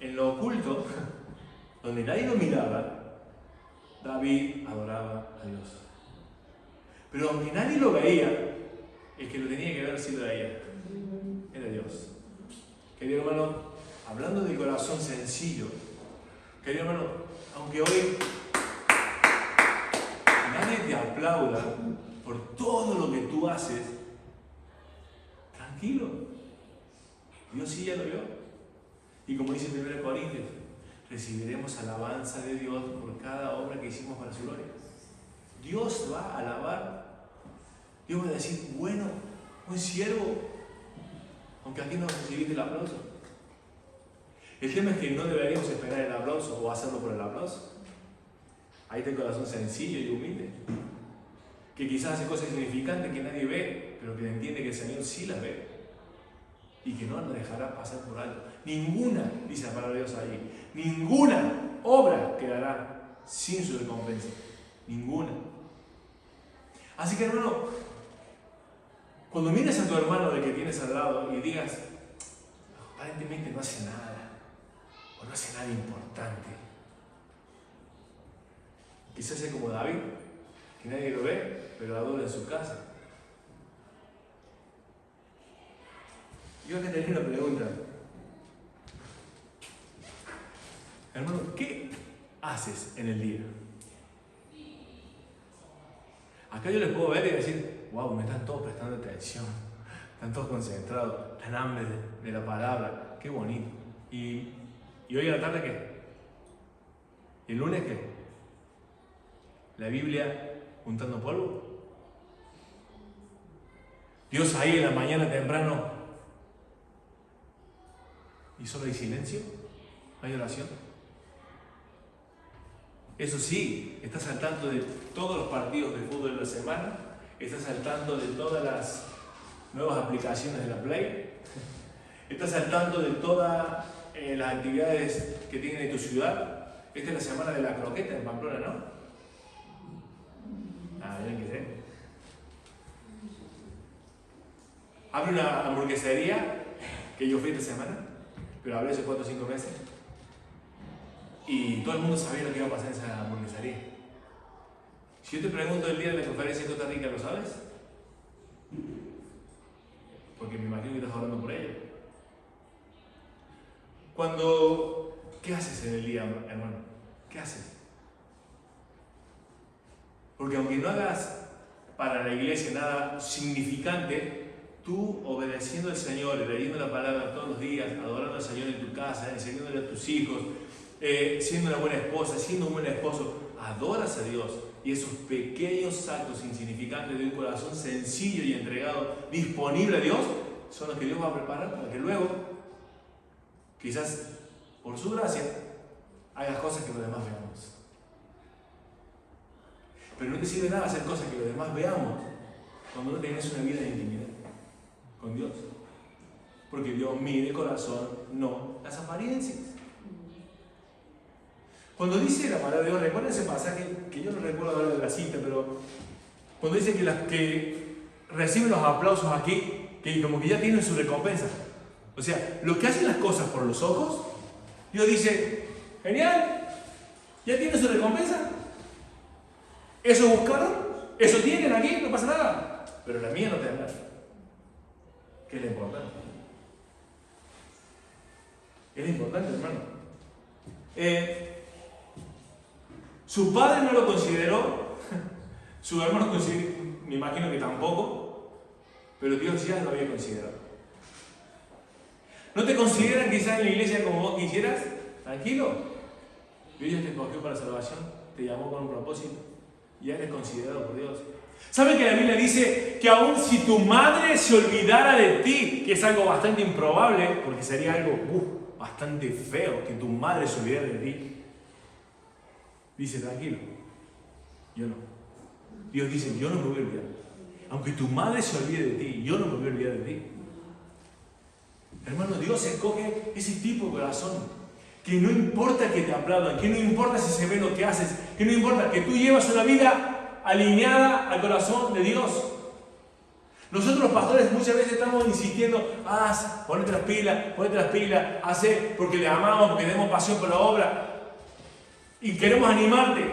En lo oculto, donde nadie lo miraba, David adoraba a Dios. Pero aunque nadie lo veía, el que lo tenía que ver sí lo veía. Era Dios. Querido hermano, hablando del corazón sencillo, querido hermano, aunque hoy nadie te aplauda por todo lo que tú haces, tranquilo. Dios sí ya lo vio. Y como dice 1 Corintios, recibiremos alabanza de Dios por cada obra que hicimos para su gloria. Dios va a alabar. Dios va a decir, bueno, buen siervo, aunque aquí no recibiste el aplauso. El tema es que no deberíamos esperar el aplauso o hacerlo por el aplauso. Ahí está el corazón sencillo y humilde, que quizás hace cosas insignificantes que nadie ve, pero que entiende que el Señor sí las ve y que no la dejará pasar por alto. Ninguna, dice la palabra de Dios ahí, ninguna obra quedará sin su recompensa. Ninguna. Así que, hermano, cuando mires a tu hermano de que tienes al lado y digas, aparentemente no hace nada, o no hace nada importante, quizás sea como David, que nadie lo ve, pero adora en su casa. Yo acá tenía una pregunta. Hermano, ¿qué haces en el día? Acá yo les puedo ver y decir, wow, me están todos prestando atención, están todos concentrados, están hambre de la palabra, qué bonito. ¿Y hoy a la tarde qué? ¿Y el lunes qué? ¿La Biblia juntando polvo? ¿Dios ahí en la mañana temprano y solo hay silencio? ¿No hay oración? Eso sí, estás al tanto de todos los partidos de fútbol de la semana, estás al tanto de todas las nuevas aplicaciones de la Play, estás al tanto de todas las actividades que tienen en tu ciudad. Esta es la semana de la croqueta en Pamplona, ¿no? Ah, bien que sé. Abre una hamburguesería que yo fui esta semana, pero hablé hace 4 o 5 meses. Y todo el mundo sabía lo que iba a pasar en esa hamburguesería. Si yo te pregunto el día de la conferencia de Costa Rica, ¿lo sabes? Porque me imagino que estás hablando por ella. ¿Qué haces en el día, hermano? ¿Qué haces? Porque aunque no hagas para la iglesia nada significante, tú obedeciendo al Señor, leyendo la palabra todos los días, adorando al Señor en tu casa, enseñándole a tus hijos, siendo una buena esposa, siendo un buen esposo, adoras a Dios. Y esos pequeños actos insignificantes de un corazón sencillo y entregado, disponible a Dios, son los que Dios va a preparar para que luego, quizás por su gracia, hagas cosas que los demás veamos. Pero no te sirve nada hacer cosas que los demás veamos cuando no tienes una vida de intimidad con Dios. Porque Dios mide el corazón, no las apariencias. Cuando dice la palabra de Dios, recuerden ese pasaje que yo no recuerdo ahora de la cita, pero cuando dice que las que reciben los aplausos aquí, que como que ya tienen su recompensa. O sea, los que hacen las cosas por los ojos, Dios dice, genial, ya tienen su recompensa. Eso buscaron, eso tienen aquí, no pasa nada. Pero la mía no tendrá. ¿Qué es lo importante? Es lo importante, hermano. Su padre no lo consideró, su hermano me imagino que tampoco, pero Dios ya lo había considerado. ¿No te consideran quizás en la iglesia como vos quisieras? Tranquilo. Dios te escogió para salvación, te llamó con un propósito y ya eres considerado por Dios. ¿Saben que la Biblia dice que aun si tu madre se olvidara de ti, que es algo bastante improbable, porque sería algo bastante feo que tu madre se olvidara de ti? Dice, tranquilo, yo no. Dios dice, yo no me voy a olvidar. Aunque tu madre se olvide de ti, yo no me voy a olvidar de ti. Hermano, Dios escoge ese tipo de corazón, que no importa que te aplaudan, que no importa si se ve lo que haces, que no importa que tú llevas una vida alineada al corazón de Dios. Nosotros los pastores muchas veces estamos insistiendo, ponete las pilas, hace porque le amamos, porque tenemos pasión por la obra y queremos animarte.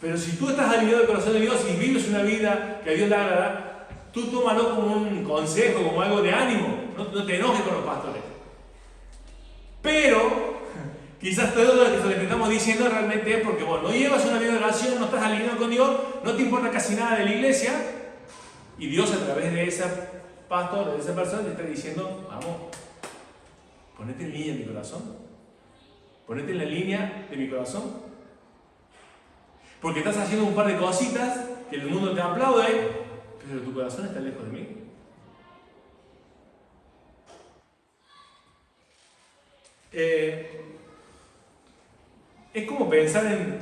Pero si tú estás alineado al corazón de Dios y vives una vida que a Dios le agrada, tú tómalo como un consejo, como algo de ánimo. No te enojes con los pastores. Pero quizás todo lo que te estamos diciendo realmente es porque vos no llevas una vida de oración, no estás alineado con Dios, no te importa casi nada de la iglesia, Y Dios a través de ese pastor, de esa persona, te está diciendo, vamos, ponete en línea de mi corazón. Ponete en la línea de mi corazón. Porque estás haciendo un par de cositas que el mundo te aplaude, pero tu corazón está lejos de mí. Es como pensar en...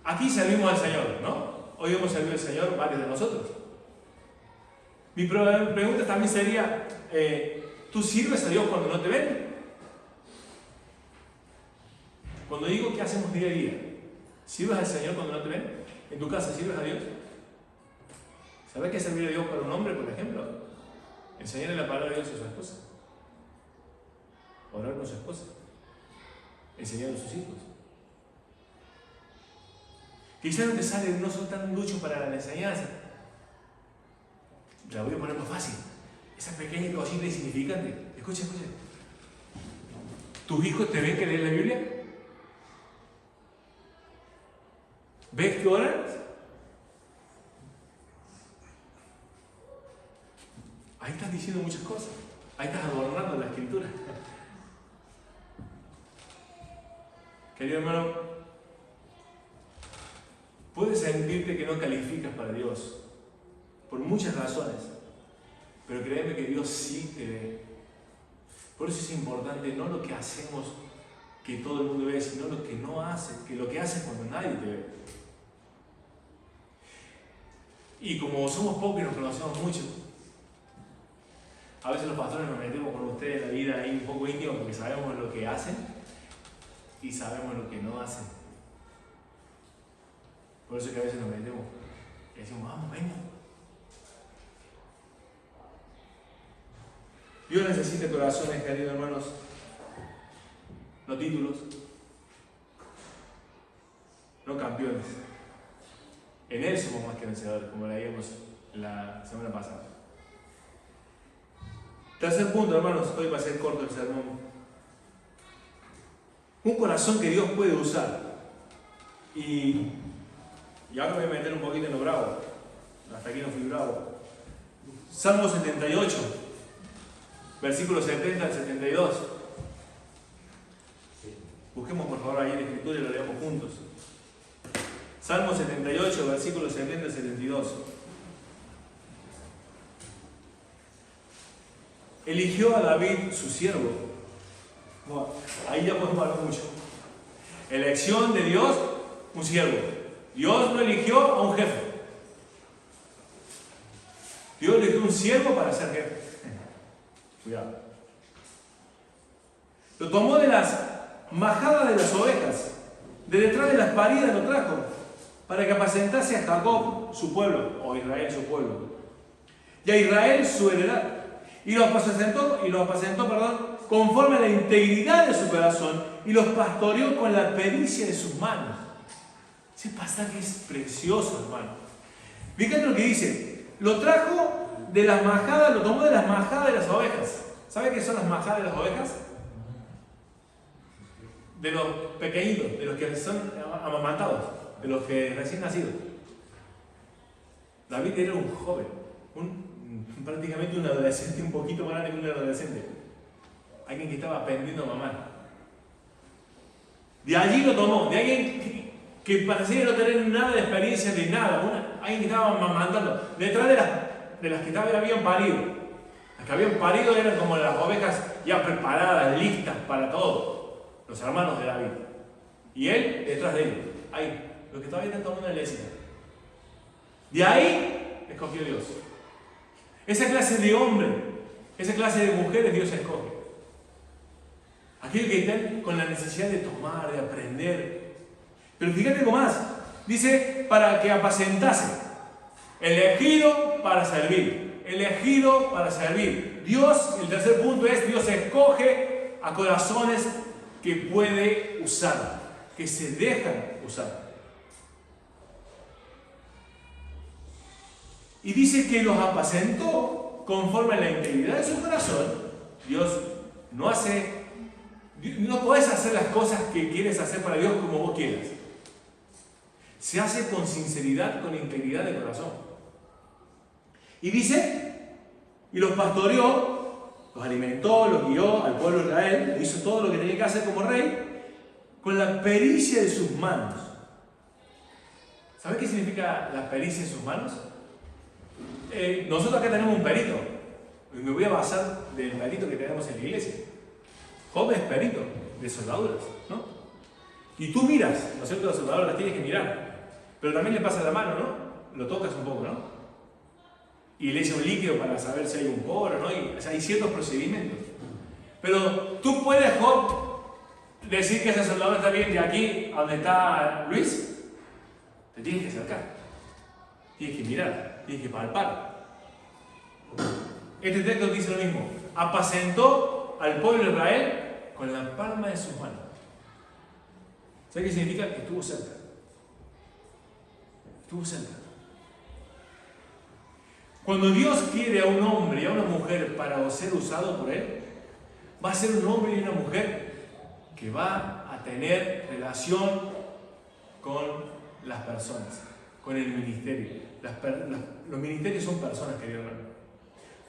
Aquí servimos al Señor, ¿no? Hoy hemos servido al Señor varios de nosotros. Mi pregunta también sería, ¿tú sirves a Dios cuando no te ven? Cuando digo que hacemos día a día, ¿sirves al Señor cuando no te ven? ¿En tu casa sirves a Dios? ¿Sabes qué es servir a Dios para un hombre, por ejemplo? Enseñarle la palabra de Dios a su esposa. Orar con su esposa. Enseñar a sus hijos. Quizás no te sale, no son tan duchos para la enseñanza. La voy a poner más fácil. Esa pequeña cosita insignificante. Escucha. ¿Tus hijos te ven que leen la Biblia? ¿Ves que oran? Ahí estás diciendo muchas cosas. Ahí estás adornando la escritura. Querido hermano, puedes sentirte que no calificas para Dios por muchas razones, pero créeme que Dios sí te ve. Por eso es importante no lo que hacemos que todo el mundo ve, sino lo que no haces, que lo que haces cuando nadie te ve. Y como somos pocos y nos conocemos mucho, a veces los pastores nos metemos con ustedes en la vida ahí un poco íntima porque sabemos lo que hacen y sabemos lo que no hacen. Por eso es que a veces nos metemos y decimos, vamos, venga. Dios necesita corazones, queridos hermanos, no títulos, no campeones. En Él somos más que vencedores, como leíamos la semana pasada. Tercer punto, hermanos, hoy va a ser corto el sermón. Un corazón que Dios puede usar. Y ahora me voy a meter un poquito en lo bravo. Hasta aquí no fui bravo. Salmo 78, versículos 70 al 72. Busquemos por favor ahí en la escritura y lo leamos juntos. Salmo 78, versículos 70 al 72. Eligió a David su siervo. Bueno, ahí ya podemos hablar mucho. Elección de Dios, un siervo. Dios no eligió a un jefe. Dios eligió un siervo para ser jefe. Cuidado. Lo tomó de las majadas de las ovejas. De detrás de las paridas lo trajo. Para que apacentase a Jacob, su pueblo, o Israel, su pueblo. Y a Israel, su heredad. Y los apacentó, conforme a la integridad de su corazón y los pastoreó con la pericia de sus manos. Ese pasaje es precioso, hermano. Fíjate lo que dice. Lo trajo de las majadas, lo tomó de las majadas de las ovejas. ¿Sabe qué son las majadas de las ovejas? De los pequeñitos, de los que son amamantados, de los que recién nacidos. David era un joven, prácticamente un adolescente, un poquito más grande que un adolescente. Alguien que estaba aprendiendo a mamar. De allí lo tomó, de alguien que parecía no tener nada de experiencia de nada, alguien que estaba amamantando, detrás de las que habían parido. Las que habían parido eran como las ovejas ya preparadas, listas para todo, los hermanos de David. Y él detrás de ellos, ahí, los que todavía están tomando la leche. De ahí escogió Dios. Esa clase de hombre, esa clase de mujeres Dios escoge. Aquellos que están con la necesidad de tomar, de aprender. Pero fíjate algo más. Dice, para que apacentase. Elegido para servir. Elegido para servir. Dios, el tercer punto es, Dios escoge a corazones que puede usar, que se dejan usar. Y dice que los apacentó conforme a la integridad de su corazón. Dios no puedes hacer las cosas que quieres hacer para Dios como vos quieras. Se hace con sinceridad, con integridad de corazón. Y dice, y los pastoreó, los alimentó, los guió al pueblo de Israel, hizo todo lo que tenía que hacer como rey, con la pericia de sus manos. ¿Sabes qué significa la pericia de sus manos? Nosotros acá tenemos un perito. Y me voy a basar del perito que tenemos en la iglesia. Job es perito de soldaduras, ¿no? Y tú miras, ¿no es cierto? Las soldaduras las tienes que mirar. Pero también le pasas la mano, ¿no? Lo tocas un poco, ¿no? Y le echa un líquido para saber si hay un poro, ¿no? O sea, hay ciertos procedimientos. Pero tú puedes, Job, decir que esa soldadura está bien de aquí a donde está Luis. Te tienes que acercar. Tienes que mirar. Tienes que palpar. Este texto dice lo mismo. Apacentó al pueblo de Israel con la palma de sus manos. ¿Sabes qué significa? Que estuvo cerca. Estuvo cerca. Cuando Dios quiere a un hombre y a una mujer para ser usado por Él, va a ser un hombre y una mujer que va a tener relación con las personas, con el ministerio. Los ministerios son personas, querido hermano.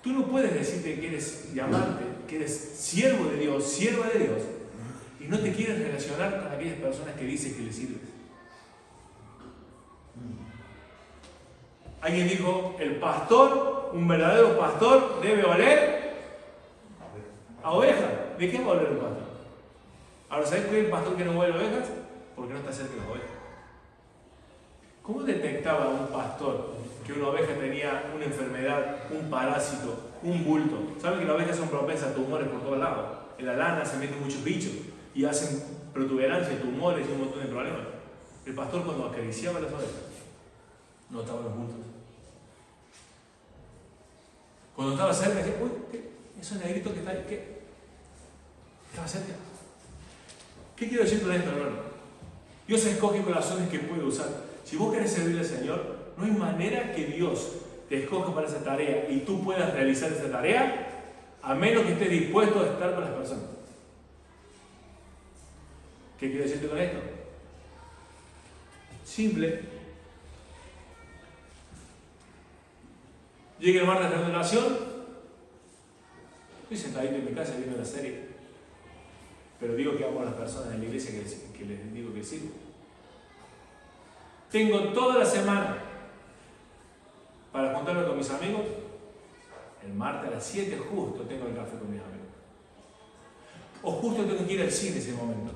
Tú no puedes decirte que quieres llamarte, que eres siervo de Dios, sierva de Dios, y no te quieres relacionar con aquellas personas que dices que le sirves. Alguien dijo, el pastor, un verdadero pastor, debe oler a oveja. ¿De qué va a oler un pastor? Ahora, ¿sabes cuál es el pastor que no huele a ovejas? Porque no está cerca de las ovejas. ¿Cómo detectaba un pastor que una oveja tenía una enfermedad, un parásito, un bulto? ¿Saben que las ovejas son propensas a tumores por todos lados? En la lana se meten muchos bichos y hacen protuberancias, tumores y un montón de problemas. El pastor, cuando acariciaba las ovejas, notaba los bultos. Cuando estaba cerca, decía, uy, ¿qué? Eso negrito que está ahí, ¿qué? Estaba cerca. ¿Qué quiero decir con esto, hermano? Dios escoge corazones que puede usar. Si vos querés servir al Señor, no hay manera que Dios te escoja para esa tarea y tú puedas realizar esa tarea a menos que estés dispuesto a estar con las personas. ¿Qué quiero decirte con esto? Simple. Llega el martes de oración, estoy sentadito en mi casa viendo la serie, pero digo que amo a las personas en la iglesia que les digo que sirvo. Tengo toda la semana para juntarme con mis amigos. El martes a las 7 justo tengo el café con mis amigos. O justo tengo que ir al cine ese momento.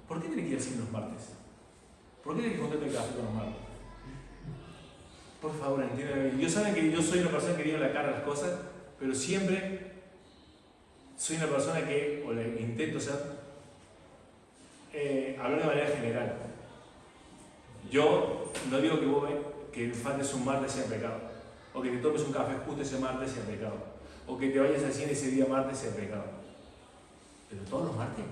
¿Por qué tenés que ir al cine los martes? ¿Por qué tenés que juntarte el café con los martes? Por favor, entiéndeme. Dios sabe que yo soy una persona que digo la cara a las cosas, pero siempre soy una persona que, o le intento ser, hablar de manera general. Yo no digo que vos que faltes un martes sea pecado, o que te tomes un café justo ese martes sea pecado, o que te vayas al cine ese día martes sea pecado. Pero todos los martes.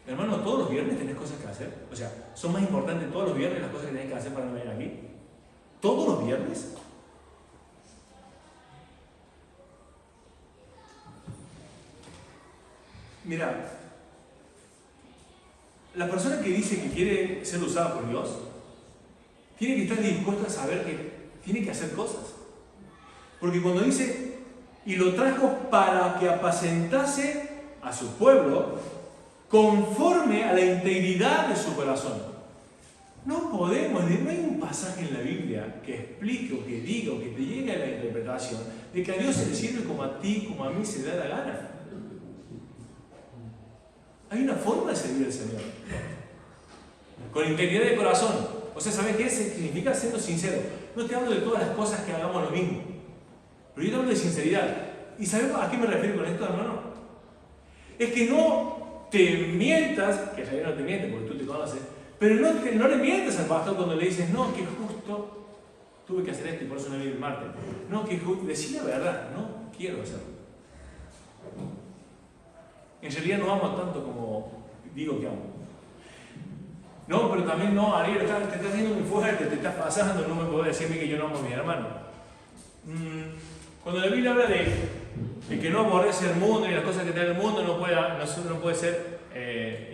Hermano, todos los viernes tenés cosas que hacer. O sea, son más importantes todos los viernes las cosas que tenés que hacer para no venir aquí. ¿Todos los viernes? Mira, la persona que dice que quiere ser usada por Dios tiene que estar dispuesta a saber que tiene que hacer cosas. Porque cuando dice, y lo trajo para que apacentase a su pueblo, conforme a la integridad de su corazón. No podemos, no hay un pasaje en la Biblia que explique o que diga o que te llegue a la interpretación de que a Dios se le sirve como a ti, como a mí se le da la gana. Hay una forma de servir al Señor. Con integridad de corazón. O sea, ¿sabes qué significa? Siendo sincero. No te hablo de todas las cosas que hagamos lo mismo. Pero yo te hablo de sinceridad. ¿Y sabes a qué me refiero con esto, hermano? Es que no te mientas, que ya no te miente porque tú te conoces, pero no le mientas al pastor cuando le dices, no, que justo tuve que hacer esto y por eso no vine el martes. No, que justo, decir la verdad, no quiero hacerlo. En realidad no amo tanto como digo que amo. No, pero también no, Ariel, te estás viendo muy fuerte, te estás pasando, no me podés decirme que yo no amo a mi hermano. Cuando la Biblia habla de que no aborrece el mundo y las cosas que tiene el mundo, no puede ser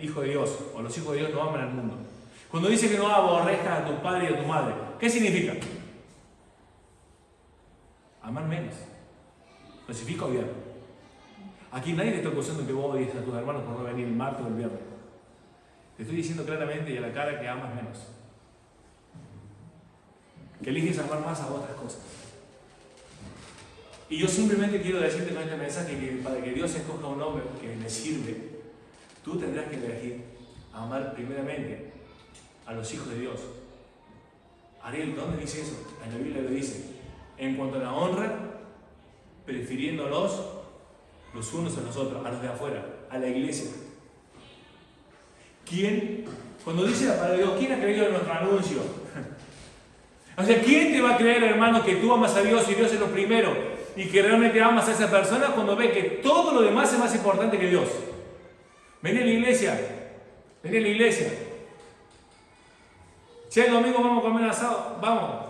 hijo de Dios, o los hijos de Dios no aman al mundo. Cuando dice que no aborrezcas a tu padre y a tu madre, ¿qué significa? amar menos. ¿Lo significa odiar? Aquí nadie te está acusando que vos odies a tus hermanos por no venir el martes o el viernes. Te estoy diciendo claramente y a la cara que amas menos. Que eliges amar más a otras cosas. Y yo simplemente quiero decirte con este mensaje que para que Dios escoja un hombre que le sirve, tú tendrás que elegir amar primeramente a los hijos de Dios. Ariel, ¿dónde dice eso? En la Biblia lo dice. En cuanto a la honra, prefiriéndolos los unos a los otros, a los de afuera, a la iglesia. ¿Quién? Cuando dice la palabra de Dios, ¿quién ha creído en nuestro anuncio? O sea, ¿quién te va a creer, hermano, que tú amas a Dios y Dios es lo primero? Y que realmente amas a esa persona cuando ve que todo lo demás es más importante que Dios. Vení a la iglesia. Vení a la iglesia. Si el domingo vamos a comer asado, vamos.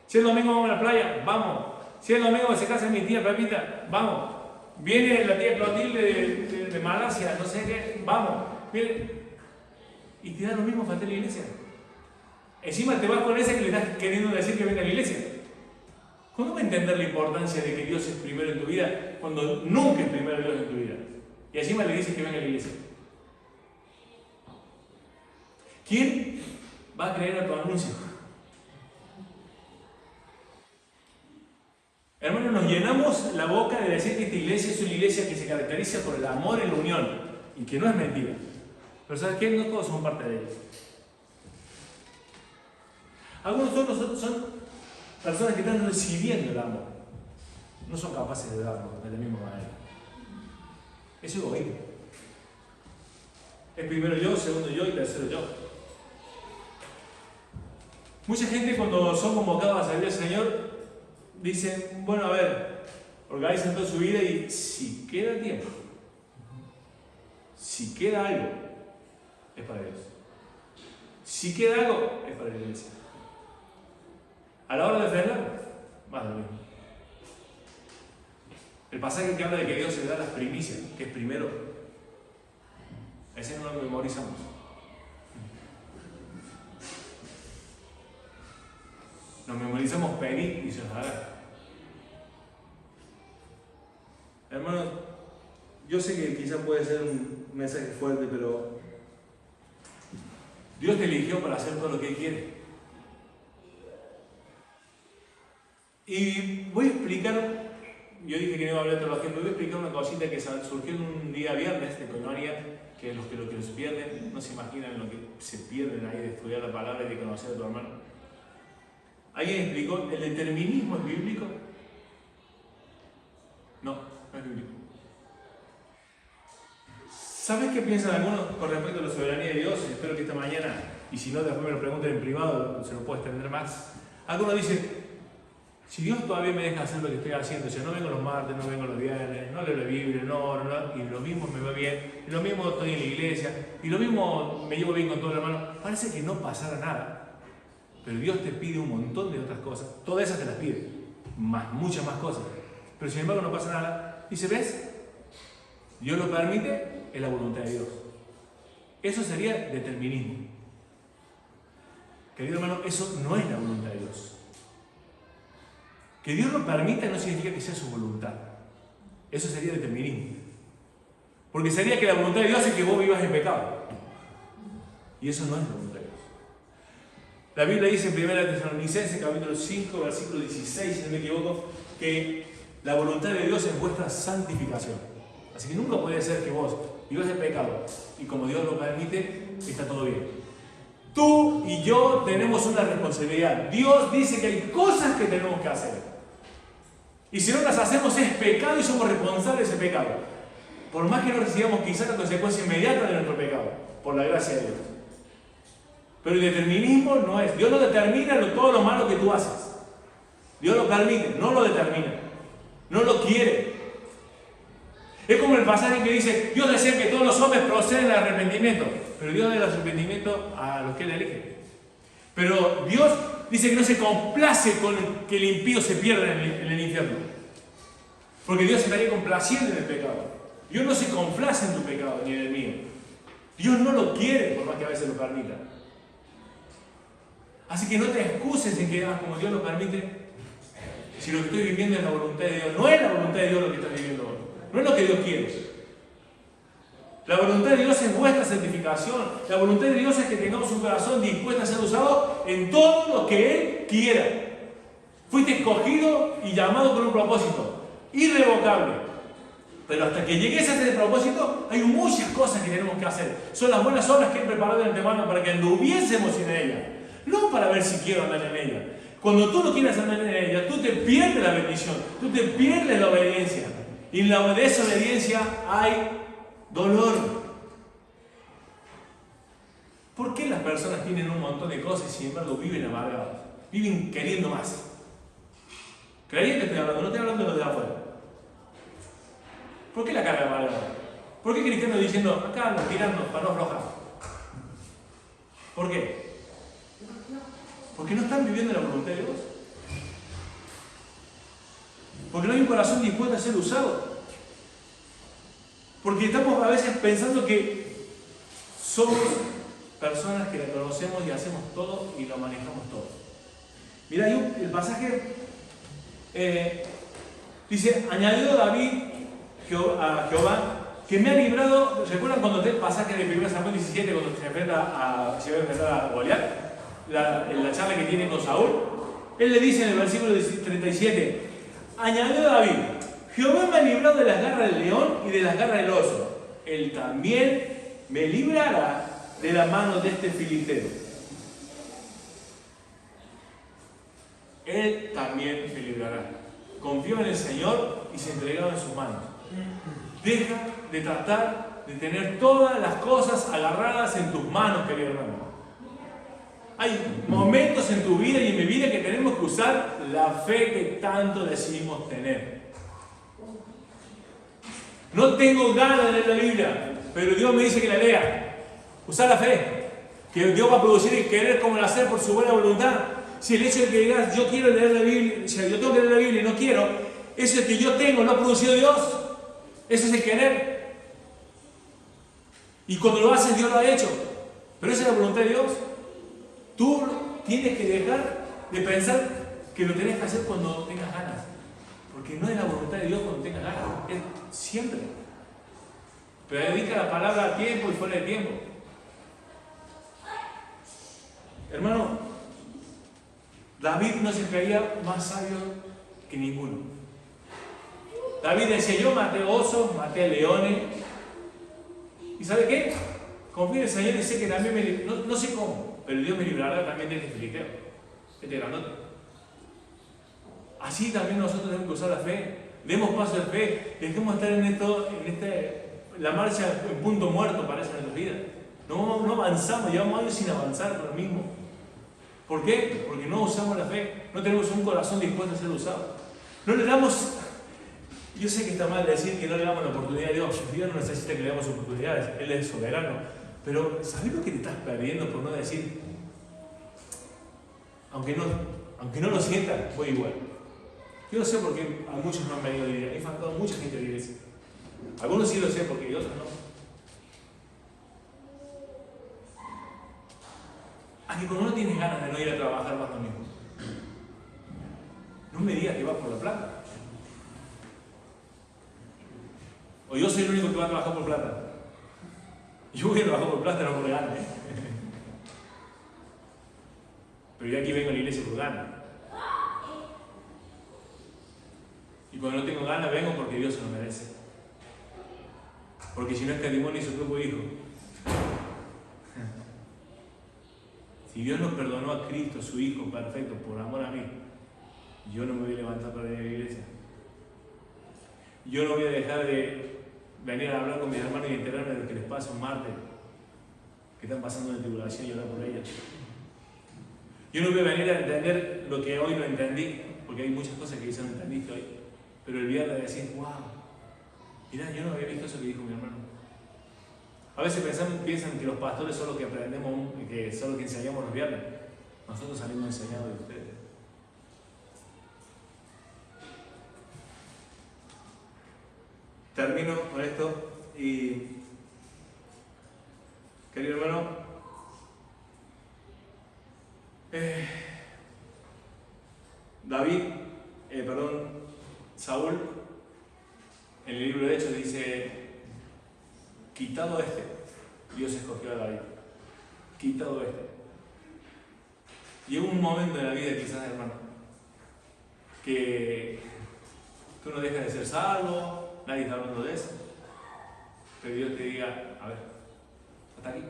Si el domingo vamos a la playa, vamos. Si el domingo se casa mi tía Pepita, vamos. Viene la tía Clotilde de Malasia, no sé qué, vamos. Viene. Y te da lo mismo faltar a la iglesia. Encima te vas con esa que le estás queriendo decir que venga a la iglesia. ¿Cuándo va a entender la importancia de que Dios es primero en tu vida cuando nunca es primero Dios en tu vida? Y encima le dices que venga a la iglesia. ¿Quién va a creer a tu anuncio? Hermanos, nos llenamos la boca de decir que esta iglesia es una iglesia que se caracteriza por el amor y la unión, y que no es mentira. Pero ¿sabes qué? No todos somos parte de ellos. Algunos de nosotros son personas que están recibiendo el amor. No son capaces de darlo de la misma manera. Es egoísmo. Es primero yo, segundo yo y tercero yo. Mucha gente cuando son convocados a servir al Señor dicen, bueno, a ver, organizan toda su vida y si queda tiempo, si queda algo, es para Dios. Si queda algo, es para la iglesia. A la hora de ofrendar, más de lo mismo. El pasaje que habla de que Dios se da las primicias, que es primero, ese no lo memorizamos. Nos memorizamos pedir y se nos hará. Hermano, yo sé que quizás puede ser un mensaje fuerte, pero Dios te eligió para hacer todo lo que Él quiere. Y voy a explicar, yo dije que no iba a hablar de teología, pero voy a explicar una cosita que surgió en un día viernes de coinonia, que los que los pierden no se imaginan lo que se pierden ahí de estudiar la palabra y de conocer a tu hermano. ¿Alguien explicó? ¿El determinismo es bíblico? No, no es bíblico. ¿Sabes qué piensan algunos con respecto a la soberanía de Dios? Espero que esta mañana, y si no, después me lo pregunten en privado, se lo puedo extender más. Algunos dicen, si Dios todavía me deja hacer lo que estoy haciendo, o sea, no vengo los martes, no vengo los viernes, no leo la Biblia, no, y lo mismo me va bien, y lo mismo estoy en la iglesia, y lo mismo me llevo bien con todo el hermano, parece que no pasara nada. Pero Dios te pide un montón de otras cosas, todas esas te las pide, muchas más cosas, pero sin embargo no pasa nada. Dice, ¿ves? Dios lo permite, es la voluntad de Dios. Eso sería determinismo. Querido hermano, eso no es la voluntad de Dios. Que Dios lo permita no significa que sea su voluntad. Eso sería determinismo. Porque sería que la voluntad de Dios es que vos vivas en pecado. Y eso no es la voluntad de Dios. La Biblia dice en 1 Tesalonicenses, capítulo 5, versículo 16, si no me equivoco, que la voluntad de Dios es vuestra santificación. Así que nunca puede ser que vos vivas en pecado y como Dios lo permite, está todo bien. Tú y yo tenemos una responsabilidad. Dios dice que hay cosas que tenemos que hacer. Y si no las hacemos es pecado y somos responsables de ese pecado. Por más que no recibamos quizás la consecuencia inmediata de nuestro pecado, por la gracia de Dios. Pero el determinismo no es. Dios no determina todo lo malo que tú haces. Dios lo permite, no lo determina. No lo quiere. Es como el pasaje que dice, Dios desea que todos los hombres proceden al arrepentimiento. Pero Dios da el arrepentimiento a los que Él elige. Pero Dios dice que no se complace con que el impío se pierda en el infierno. Porque Dios estaría complaciendo en el pecado. Dios no se complace en tu pecado ni en el mío. Dios no lo quiere, por más que a veces lo permita. Así que no te excuses en que como Dios lo permite. si lo que estoy viviendo es la voluntad de Dios. No es la voluntad de Dios lo que estás viviendo hoy. No es lo que Dios quiere. La voluntad de Dios es vuestra santificación. La voluntad de Dios es que tengamos un corazón dispuesto a ser usado en todo lo que Él quiera. Fuiste escogido y llamado con un propósito irrevocable. Pero hasta que llegues a ese propósito, hay muchas cosas que tenemos que hacer. Son las buenas obras que Él preparó de antemano para que anduviésemos en ella. No para ver si quiero andar en ella. Cuando tú no quieres andar en ella, tú te pierdes la bendición. Tú te pierdes la obediencia. Y en la desobediencia hay dolor. ¿Por qué las personas tienen un montón de cosas y sin embargo viven amargados? Viven queriendo más. Creyente estoy hablando, no estoy hablando de los de afuera. ¿Por qué la carga amargada? ¿Por qué cristianos diciendo, acá nos tirando para no aflojar? ¿Por qué? Porque no están viviendo la voluntad de Dios. Porque no hay un corazón dispuesto a ser usado. Porque estamos a veces pensando que somos personas que la conocemos y hacemos todo y lo manejamos todo. Mira, ahí el pasaje dice, añadió David a Jehová, que me ha librado. ¿Recuerdan cuando el pasaje de 1 Samuel 17, cuando se va a enfrentar a Goliat? En la charla que tiene con Saúl, él le dice en el versículo 37, añadió David, Jehová me ha librado de las garras del león y de las garras del oso. Él también me librará de la mano de este filisteo. Él también me librará. Confió en el Señor y se entregaba en sus manos. Deja de tratar de tener todas las cosas agarradas en tus manos, querido hermano. Hay momentos en tu vida y en mi vida que tenemos que usar la fe que tanto decimos tener. No tengo ganas de leer la Biblia, pero Dios me dice que la lea. Usar la fe, que Dios va a producir el querer como el hacer por su buena voluntad. Si el hecho de que digas, yo quiero leer la Biblia, si yo tengo que leer la Biblia y no quiero, eso es que yo tengo, lo ha producido Dios. Eso es el querer. Y cuando lo haces, Dios lo ha hecho. Pero esa es la voluntad de Dios. Tú tienes que dejar de pensar que lo tenés que hacer cuando tengas ganas. Porque no es la voluntad de Dios cuando tengas ganas. Es siempre. Pero dedica la palabra a tiempo y fuera de tiempo. Hermano, David no se creía más sabio que ninguno. David decía, yo maté osos, maté leones. ¿Y sabe qué? Confío en el Señor y sé que también no sé cómo, pero Dios me librará también de este filisteo, este grandote. Así también nosotros tenemos que usar la fe. Demos paso de fe. Dejemos de estar en la marcha en punto muerto parece en nuestras vidas. No avanzamos, llevamos años sin avanzar por lo mismo. ¿Por qué? Porque no usamos la fe. No tenemos un corazón dispuesto a ser usado. No le damos. Yo sé que está mal decir que no le damos la oportunidad a Dios. Dios no necesita que le damos oportunidades. Él es soberano. Pero ¿sabes lo que te estás perdiendo por no decir? Aunque no lo sientan, voy igual. Yo lo sé porque a muchos no han venido a vivir. He faltado mucha gente de la iglesia. Algunos sí lo sé porque otros no. A que cuando no tienes ganas de no ir a trabajar más lo mismo. No me digas que vas por la plata. O yo soy el único que va a trabajar por plata. Yo voy a trabajar por plata, no por gana. Pero yo aquí vengo a la iglesia por gana. Y cuando no tengo ganas vengo porque Dios se lo merece. Porque si no es testimonio y su propio hijo. Si Dios nos perdonó a Cristo, su Hijo perfecto, por amor a mí, yo no me voy a levantar para ir a la iglesia. Yo no voy a dejar de venir a hablar con mis hermanos y enterarme de lo que les pasa un martes, que están pasando una tribulación y orar por ellas. Yo no voy a venir a entender lo que hoy no entendí, porque hay muchas cosas que quizás no entendiste hoy, pero el viernes decir, wow, mirá, yo no había visto eso que dijo mi hermano. A veces piensan que los pastores son los que aprendemos, que son los que enseñamos los viernes. Nosotros salimos enseñados de ustedes. Termino con esto y, querido hermano, David Saúl, en el libro de Hechos dice, quitado este, Dios escogió a David. Quitado este. Llegó un momento en la vida, quizás, hermano, que tú no dejas de ser salvo, nadie está hablando de eso, pero Dios te diga, a ver, hasta aquí.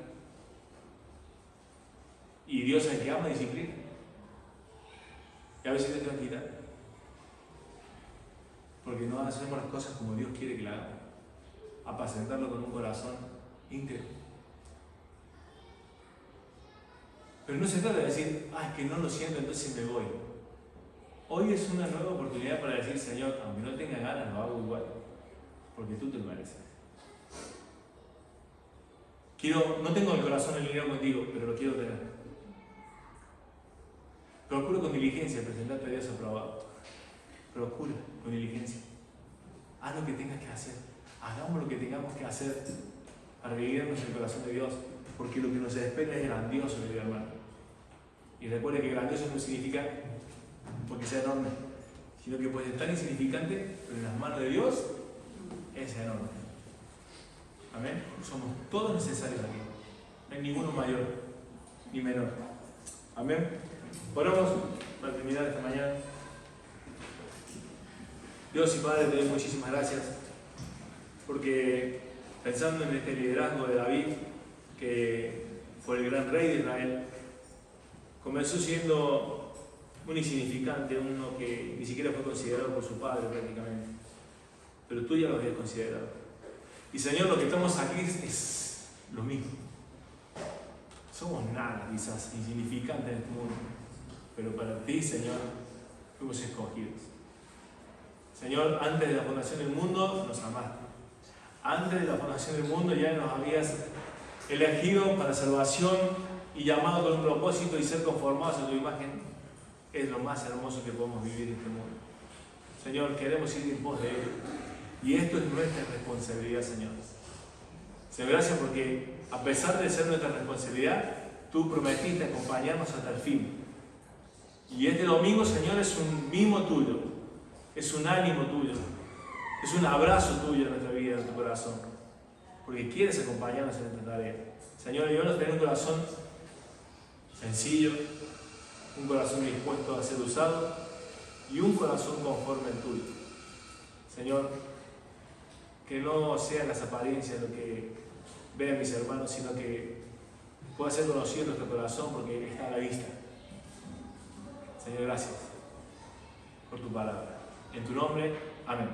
Y Dios es el que ama y disciplina. Y a veces te va a quitar. Porque no hacemos las cosas como Dios quiere que la hagamos. Apacentarlo con un corazón íntegro. Pero no se trata de decir, es que no lo siento, entonces me voy. Hoy es una nueva oportunidad para decir, Señor, aunque no tenga ganas, lo hago igual. Porque tú te lo mereces. No tengo el corazón alineado contigo, pero lo quiero tener. Procura con diligencia presentarte a Dios aprobado. Procura con diligencia. Haz lo que tengas que hacer. Hagamos lo que tengamos que hacer para vivirnos en el corazón de Dios. Porque lo que nos espera es grandioso, mi hermano. Y recuerde que grandioso no significa porque sea enorme, sino que puede ser tan insignificante, pero en las manos de Dios es enorme. Amén. Somos todos necesarios aquí. No hay ninguno mayor ni menor. Amén. Oramos para terminar esta mañana. Dios y Padre, te doy muchísimas gracias porque pensando en este liderazgo de David, que fue el gran rey de Israel, comenzó siendo un insignificante, uno que ni siquiera fue considerado por su padre prácticamente, pero tú ya lo habías considerado. Y Señor, lo que estamos aquí es lo mismo. Somos nada, quizás, insignificantes en este mundo, pero para ti, Señor, fuimos escogidos. Señor, antes de la fundación del mundo nos amaste. Antes de la fundación del mundo ya nos habías elegido para salvación y llamado con un propósito y ser conformados a tu imagen. Es lo más hermoso que podemos vivir en este mundo. Señor, queremos ir en pos de Él. Y esto es nuestra responsabilidad, Señor. Señor, gracias porque a pesar de ser nuestra responsabilidad, tú prometiste acompañarnos hasta el fin. Y este domingo, Señor, es un mimo tuyo, es un ánimo tuyo, es un abrazo tuyo en nuestra vida, en tu corazón, porque quieres acompañarnos en esta tarea. Señor, ayúdanos a tener un corazón sencillo, un corazón dispuesto a ser usado y un corazón conforme al tuyo. Señor, que no sean las apariencias lo que vean mis hermanos, sino que pueda ser conocido nuestro corazón porque está a la vista. Señor, gracias por tu palabra. En tu nombre, amén.